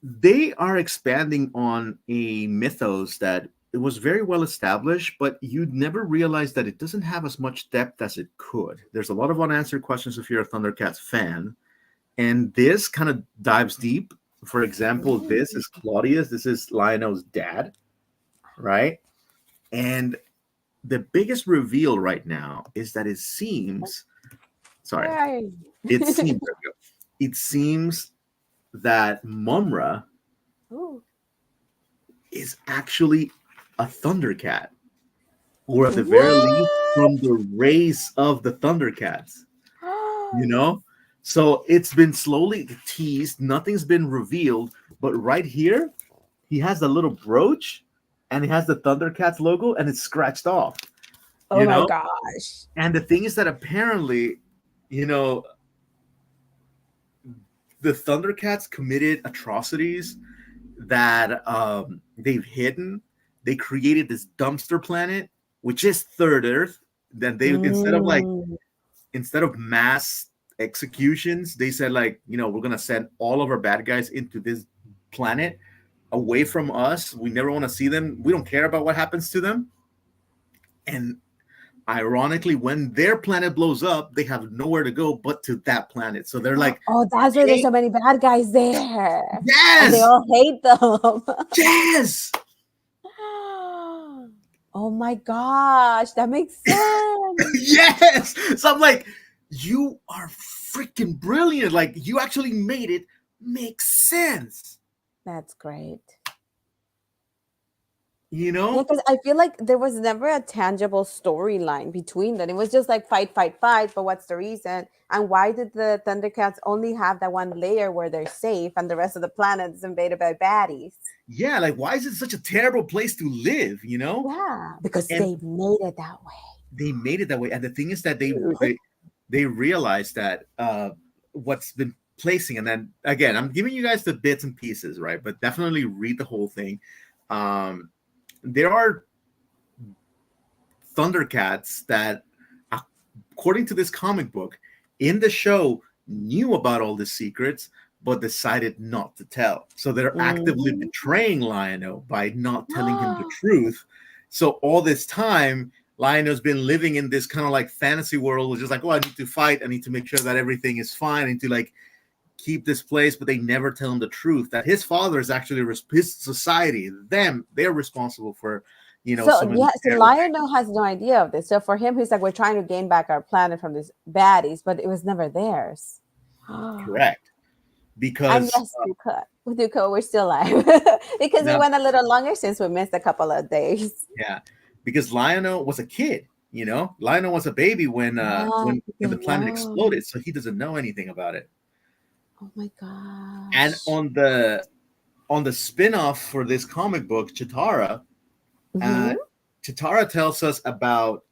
they are expanding on a mythos that it was very well established, but you'd never realize that it doesn't have as much depth as it could. There's a lot of unanswered questions if you're a Thundercats fan, and this kind of dives deep. For example, this Mm. is Claudius. This is Lionel's dad, right? And the biggest reveal right now is that it seems. Sorry, Where are you? it seems. There we go. it seems that Mumra Ooh. is actually a Thundercat, or at the very least, What? from the race of the Thundercats. You know, so it's been slowly teased. Nothing's been revealed, but right here, he has the little brooch, and he has the Thundercats logo, and it's scratched off. Oh You my know, gosh. and the thing is that apparently, you know, the Thundercats committed atrocities that they've hidden. They created this dumpster planet, which is Third Earth. Then they Mm. instead of mass executions, they said like, we're gonna send all of our bad guys into this planet away from us. We never want to see them. We don't care about what happens to them. And ironically, when their planet blows up, they have nowhere to go but to that planet. So they're like, Oh, that's why there's hey, so many bad guys there. And they yes, all hate them. yes, Oh my gosh, that makes sense. yes. So I'm like, you are freaking brilliant. Like, you actually made it make sense. That's great. You Yeah, know? because I feel like there was never a tangible storyline between them. It was just like fight, fight, fight. But what's the reason? And why did the Thundercats only have that one layer where they're safe and the rest of the planet is invaded by baddies? Yeah, like, why is it such a terrible place to live? Yeah, because And they made it that way. they made it that way. And the thing is that Dude. they realized that what's been placing, and then again, I'm giving you guys the bits and pieces, right? But definitely read the whole thing. There are Thundercats that, according to this comic book, in the show knew about all the secrets but decided not to tell. So they're actively Mhm. betraying Lion-O by not telling him the truth. So all this time, Lion-O's been living in this kind of like fantasy world, which is like, oh, I need to fight. I need to make sure that everything is fine. I need to like keep this place, but they never tell him the truth that his father is actually his society. They're responsible for, So some of yeah, these so terrible Lionel has no idea of this. So for him, he's like, we're trying to gain back our planet from these baddies, but it was never theirs. things. And Correct. Because yes, Duco, we're still alive because it now, went a little longer since we missed a couple of days. yeah, because Lionel was a kid. Lionel was a baby when Yeah, when he when the didn't planet know. exploded, so he doesn't know anything about it. Oh my And gosh. on the spin-off for this comic book, uh, Hmm. Chitara tells us about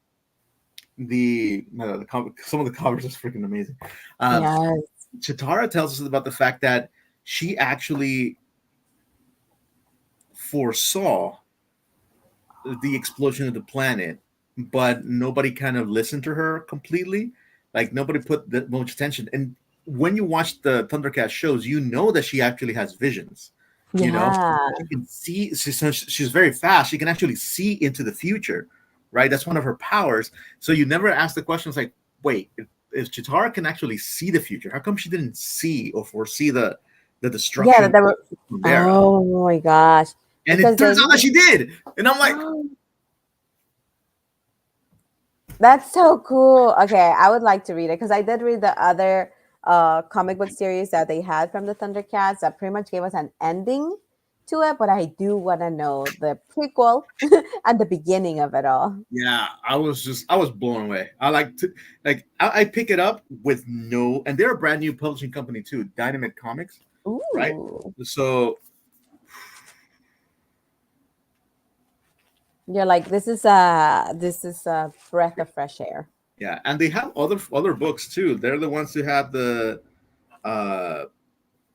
some of the covers is freaking amazing. Uh, Yes. Chitara tells us about the fact that she actually foresaw the explosion of the planet, but nobody kind of listened to her completely. Like, nobody put that much attention. And when you watch the Thundercat shows, you know that she actually has visions. You know, Yeah. she can see. She's very fast. She can actually see into the future, right? That's one of her powers. So you never ask the questions like, wait, if Chitara can actually see the future, how come she didn't see or foresee the Yeah, destruction they were. of Kundera? Oh my gosh. And it Because they turns out that she did. And I'm like, That's so cool. Okay, I would like to read it because I did read the other comic book series that they had from the Thundercats that pretty much gave us an ending to it, but I do want to know the prequel and the beginning of it all. yeah, I was blown away. I pick it up with no, and they're a brand new publishing company too, Dynamite Comics, right? Ooh. So You're like, this is a breath of fresh air. yeah, and they have other books too. They're the ones who have the uh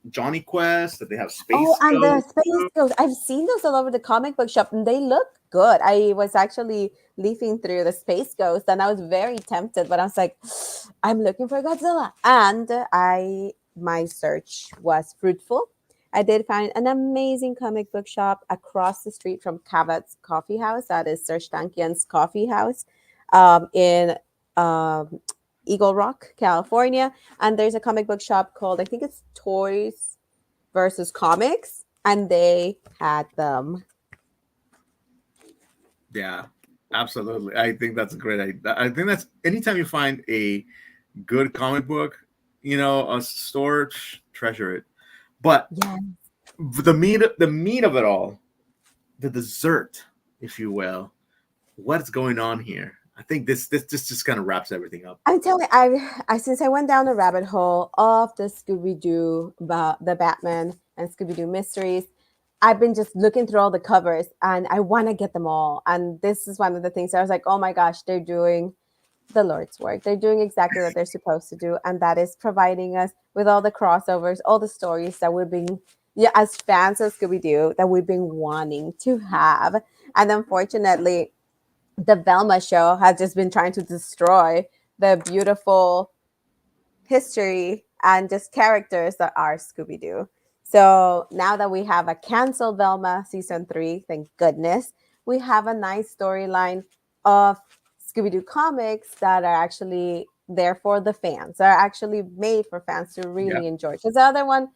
Johnny Quest, that they have Oh, Space and the Ghost. Space Ghost. I've seen those all over the comic book shop and they look good. I was actually leafing through the Space Ghost and I was very tempted, but I was like, I'm looking for Godzilla. And my search was fruitful. I did find an amazing comic book shop across the street from Kavat's Coffee House. That is Serge Tankian's coffee house in um, Eagle Rock, California. And there's a comic book shop called, I think it's Toys versus Comics, and they had them. Yeah, absolutely. I think that's a great idea. I think that's anytime you find a good comic book, a store, treasure it. But Yeah. the meat of it all, the dessert, if you will, what's going on here? I think this just kind of wraps everything up. I'm telling I since I went down the rabbit hole of the Scooby Doo about the Batman and Scooby Doo mysteries, I've been just looking through all the covers and I want to get them all. And this is one of the things I was like, oh my gosh, they're doing the Lord's work. They're doing exactly what they're supposed to do, and that is providing us with all the crossovers, all the stories that we've been, yeah, as fans of Scooby Doo, that we've been wanting to have. And unfortunately, the Velma show has just been trying to destroy the beautiful history and just characters that are Scooby Doo. So now that we have a canceled Velma season 3, thank goodness, we have a nice storyline of Scooby Doo comics that are actually there for the fans, are actually made for fans to Yeah, really enjoy. Because the other one,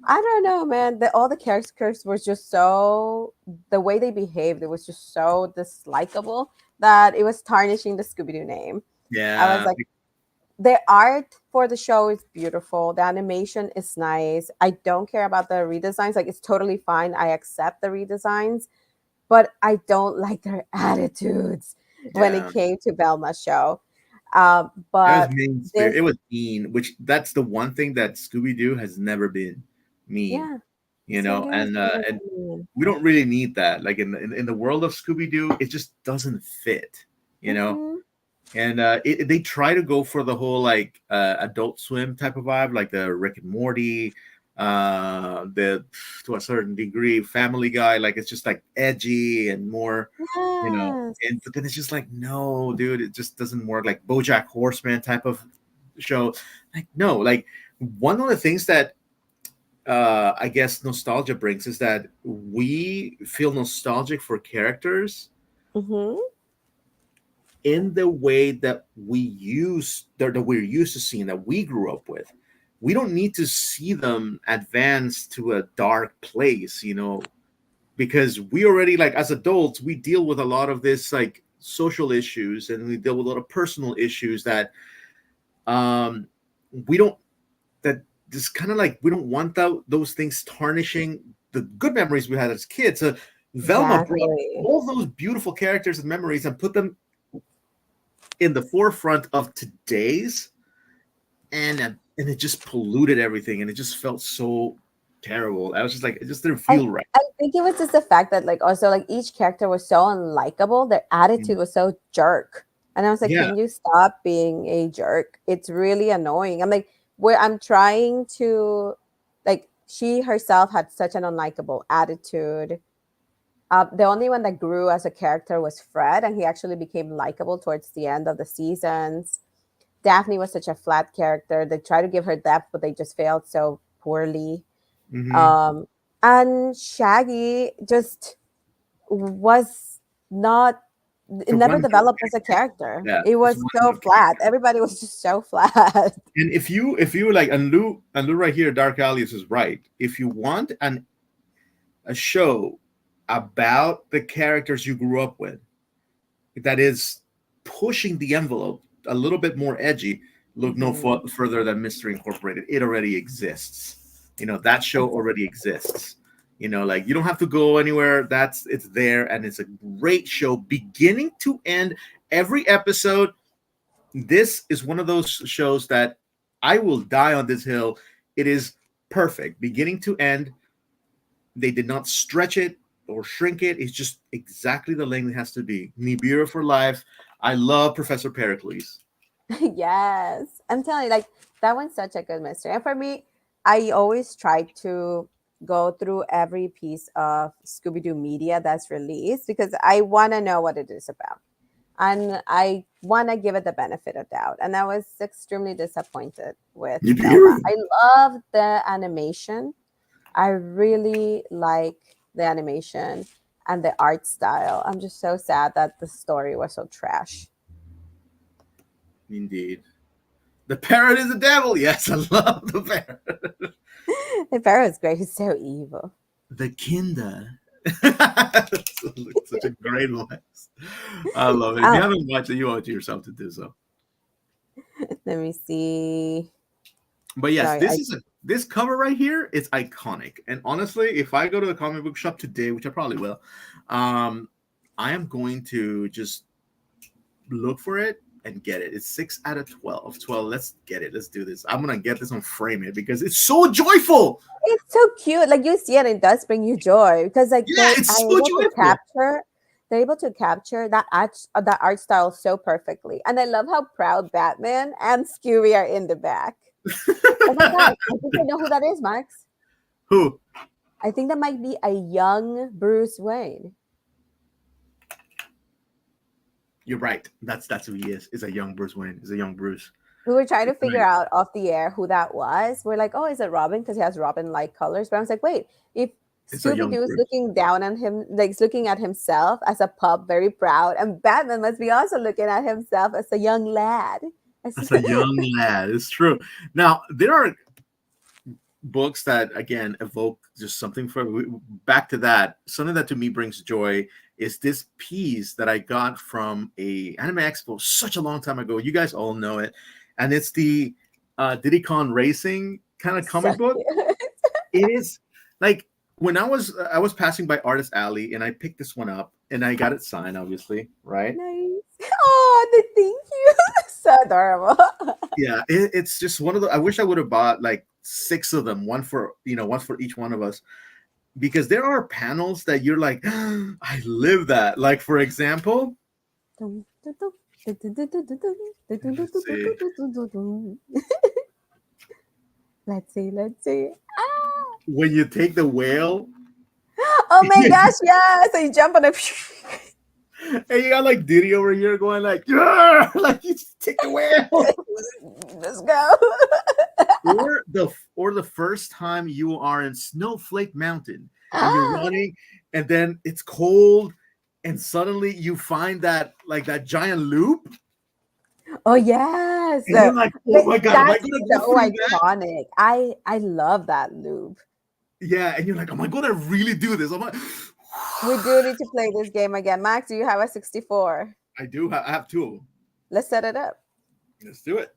I don't know, man. All the characters were just so, the way they behaved, it was just so dislikable that it was tarnishing the Scooby Doo name. I was yeah, like, the art for the show is beautiful. The animation is nice. I don't care about the redesigns. Like, it's totally fine. I accept the redesigns, but I don't like their attitudes when it yeah. came to Velma's show. It was But mean spirit. this, It was mean, which that's the one thing that Scooby Doo has never been mean. yeah, You know, Scooby Doo is and never and been we don't really need that. Like in the world of Scooby Doo, it just doesn't fit. You mean. know, and they try to go for the whole like Adult Swim type of vibe, like the Rick and Morty, the to a certain degree Family Guy. Like it's just like edgy and more, Yes. and but then it's just like no, dude, it just doesn't work. Like BoJack Horseman type of show, like no, like one of the things that I guess nostalgia brings is that we feel nostalgic for characters Mm-hmm. in the way that we're used to seeing, that we grew up with. We don't need to see them advance to a dark place, because we already, like, as adults, we deal with a lot of this like social issues, and we deal with a lot of personal issues that um we don't that just kind of like we don't want those things tarnishing the good memories we had as kids. So Velma brought Exactly. all those beautiful characters and memories and put them in the forefront of today's, and it just polluted everything, and it just felt so terrible. I was just like, it just didn't I feel right. I think it was just the fact that, like, also, like, each character was so unlikable. Their attitude Mm. was so jerk, and I was like, Yeah. "Can you stop being a jerk? It's really annoying." I'm like, where I'm trying to, like, she herself had such an unlikable attitude. The only one that grew as a character was Fred, and he actually became likable towards the end of the seasons. Daphne was such a flat character. They tried to give her depth, but they just failed so poorly. Hmm. Um, and Shaggy just was not, it The never one note developed as a character. character. Yeah, It it's was one so note flat. character. Everybody was just so flat. And if you like, and Lou right here, Dark Alias is right. If you want a show about the characters you grew up with that is pushing the envelope a little bit more edgy, look no Mhm. further than Mystery Incorporated. It already exists. That show already exists. Like you don't have to go anywhere. It's there, and it's a great show, beginning to end. Every episode. This is one of those shows that I will die on this hill. It is perfect, beginning to end. They did not stretch it or shrink it. It's just exactly the length it has to be. Nibiru for life. I love Professor Pericles. Yes. I'm telling you, like, that one's such a good mystery. And for me, I always try to go through every piece of Scooby Doo media that's released because I want to know what it is about. And I want to give it the benefit of doubt. And I was extremely disappointed with Nibiru. Velma. I love the animation. I really like the animation and the art style. I'm just so sad that the story was so trash. Indeed. The parrot is the devil. Yes, I love the parrot. The Pharaoh is great. He's so evil. The Kinder. Such a great voice. I love it. If you Oh, haven't watched it, you owe it to yourself to do so. let me see. But So yes, this cover right here is iconic. And honestly, if I go to the comic book shop today, which I probably will, um, I am going to just look for it and get it. It's 6 out of 12. 12. Let's get it. Let's do this. I'm gonna get this and frame it because it's so joyful. it's so cute. Like you see it, it does bring you joy because like Yeah, they it's are so able to joyful. capture, they're able to capture that art style so perfectly. And I love how proud Batman and Scooby are in the back. Oh my gosh, I think I know who that is, Max. Who? I think that might be a young Bruce Wayne. You're right. That's who he is. Is a young Bruce Wayne. Is a young Bruce. We were trying to figure Right. out off the air who that was. We're like, oh, is it Robin? Because he has Robin-like colors. But I was like, wait, if It's a Scooby young Doo is Bruce. looking down on him, like he's looking at himself as a pup, very proud, and Batman must be also looking at himself as a young lad. That's a young lad. It's true. Now there are books that again evoke just something for back to that. Something that to me brings joy is this piece that I got from a anime expo such a long time ago. You guys all know it, and it's the Diddy Kong Racing kind of So comic book. cute. It is like when I was passing by Artist Alley and I picked this one up and I got it signed, obviously, right? Nice. Oh, thank you. So adorable. Yeah, it's just one of the. I wish I would have bought like six of them, one for each one of us, because there are panels that you're like, I live that. Like for example, let's see, Let's see. Let's see. Ah! when you take the whale Oh my gosh, yes! So you jump on a. and you got like Diddy over here going like, yeah, like you just take the whale. Let's go. Or the first time you are in Snowflake Mountain and you're running and then it's cold and suddenly you find that like that giant loop Oh yes, and you're like, oh my god, am I that's gonna go so through that? iconic. I love that loop. Yeah, and you're like, am I gonna really do this? I'm like, We do need to play this game again. Max, do you have a 64? I have two of them. Let's set it up. Let's do it.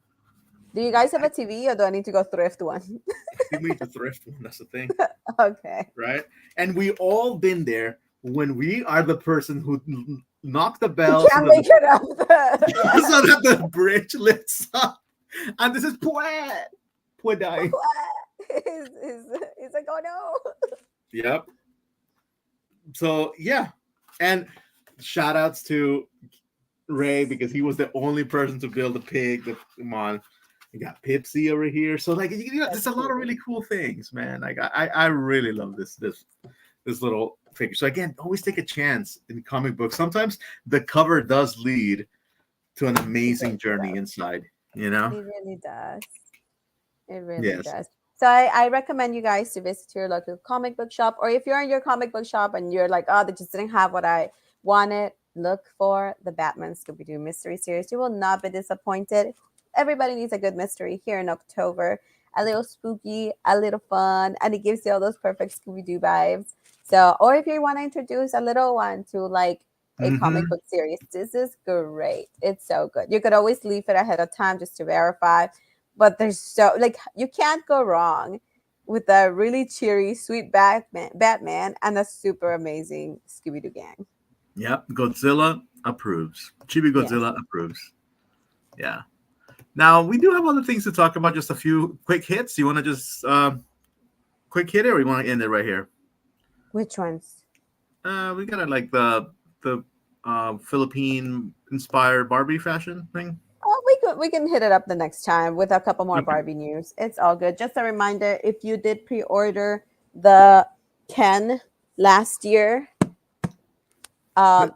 Do you guys have a TV or do I need to go thrift one? I think we need to thrift one. That's the thing, Okay. right? And we all been there when we are the person who knocked the You bell can't make it up. Yeah. so that the bridge lifts up. And this is Poe die. He's like, oh no. Yep. So yeah. And shout outs to Ray because he was the only person to build a pig. Come on. You got Pipsy over here. So like there's a lot of really cool things, man. Like I really love this little figure. So again, always take a chance in comic books. Sometimes the cover does lead to an amazing journey inside, you know? It really does. It really Yes. does. So I recommend you guys to visit your local comic book shop, or if you're in your comic book shop and you're like, oh, they just didn't have what I wanted, look for the Batman Scooby Doo mystery series. You will not be disappointed. Everybody needs a good mystery here in October. A little spooky, a little fun, and it gives you all those perfect Scooby Doo vibes. So, or if you want to introduce a little one to like a comic book series, this is great. It's so good. You could always leave it ahead of time just to verify. But there's so like you can't go wrong with a really cheery, sweet Batman and a super amazing Scooby Doo gang. Yep. Godzilla approves. Chibi Yes. Godzilla approves. Yeah. Now we do have other things to talk about. Just a few quick hits. You want to just quick hit it, or you want to end it right here? Which ones? We got like the Philippine inspired Barbie fashion thing. Oh, we can hit it up the next time with a couple more Okay. Barbie news. It's all good. Just a reminder: if you did pre-order the Ken last year,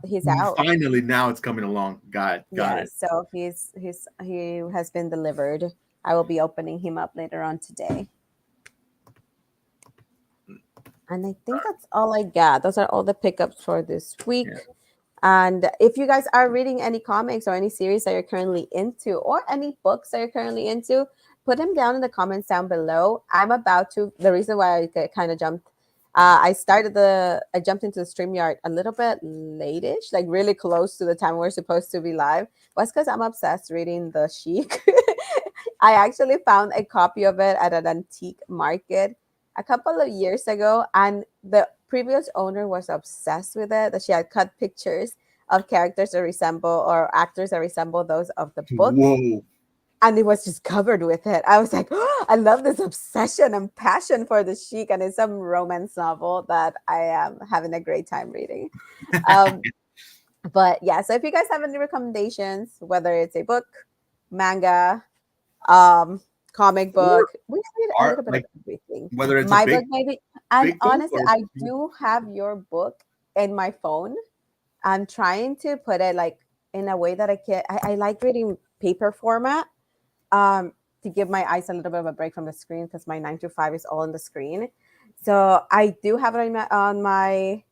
he's out. Finally, now it's coming along. Got it. So he has been delivered. I will be opening him up later on today. And I think that's all I got. Those are all the pickups for this week. Yeah. And if you guys are reading any comics or any series that you're currently into, or any books that you're currently into, put them down in the comments down below. I'm about to. The reason why I kind of jumped, I jumped into the StreamYard a little bit late-ish, like really close to the time we're supposed to be live, was because I'm obsessed reading the Chic. I actually found a copy of it at an antique market a couple of years ago, and the previous owner was obsessed with it. That she had cut pictures of characters that resemble or actors that resemble those of the book, Whoa. and it was just covered with it. I was like, oh, I love this obsession and passion for the Sheik, and it's some romance novel that I am having a great time reading. Um, but yeah, so if you guys have any recommendations, whether it's a book, manga, um, comic Or book, we read a art, little bit of like everything. whether it's a My book, maybe, and big book honestly, or I do have your book in my phone. I'm trying to put it like in a way that I like reading paper format, um, to give my eyes a little bit of a break from the screen because my 9 to 5 is all on the screen. So I do have it on my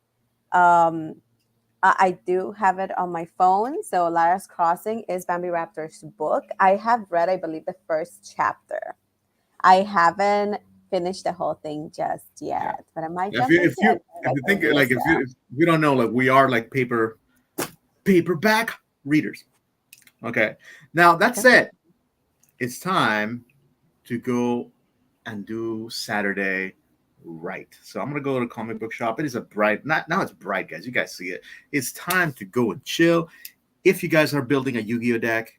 um, I do have it on my phone. So Lara's Crossing is Bambi Raptor's book. I have read, I believe, the first chapter. I haven't finished the whole thing just yeah. yet, but I might If jump you into it if like you when think it like is if you don't know, like we are like paperback readers. Okay. Now that out. said, it's time to go and do Saturday right. So I'm gonna go to the comic book shop. It is a bright, not now it's bright, guys. You guys see it. It's time to go and chill. If you guys are building a Yu-Gi-Oh deck,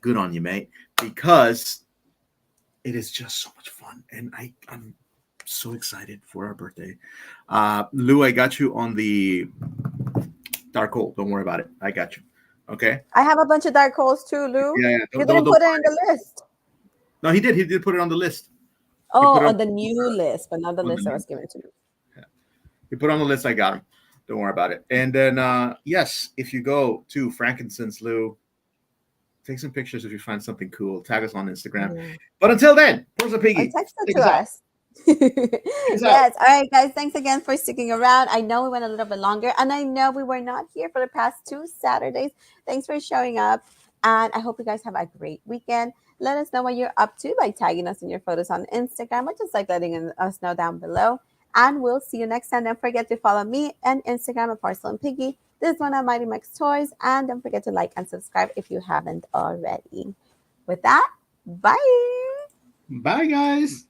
good on you, mate. Because it is just so much fun. And I'm so excited for our birthday. Lou, I got you on the dark hole. Don't worry about it. I got you. Okay. I have a bunch of dark holes too, Lou. Yeah, yeah. You Don't didn't don't put it in the list. No, he did. He did put it on the list. He put Oh, it on the new list, but not the on the list that new. was given to me. Yeah. He put it on the list. I got him. Don't worry about it. And then, yes, if you go to Frankincense Lou, take some pictures if you find something cool. Tag us on Instagram. Yeah. But until then, where's the Or piggy? text it Take to us out. us. Take us out. Yes. All right, guys. Thanks again for sticking around. I know we went a little bit longer, and I know we were not here for the past 2 Saturdays. Thanks for showing up. And I hope you guys have a great weekend. Let us know what you're up to by tagging us in your photos on Instagram or just like us know down below. And we'll see you next time. Don't forget to follow me and Instagram at Porcelain Piggy. This is one of Mighty Max Toys. And don't forget to like and subscribe if you haven't already. With that, bye. Bye, guys.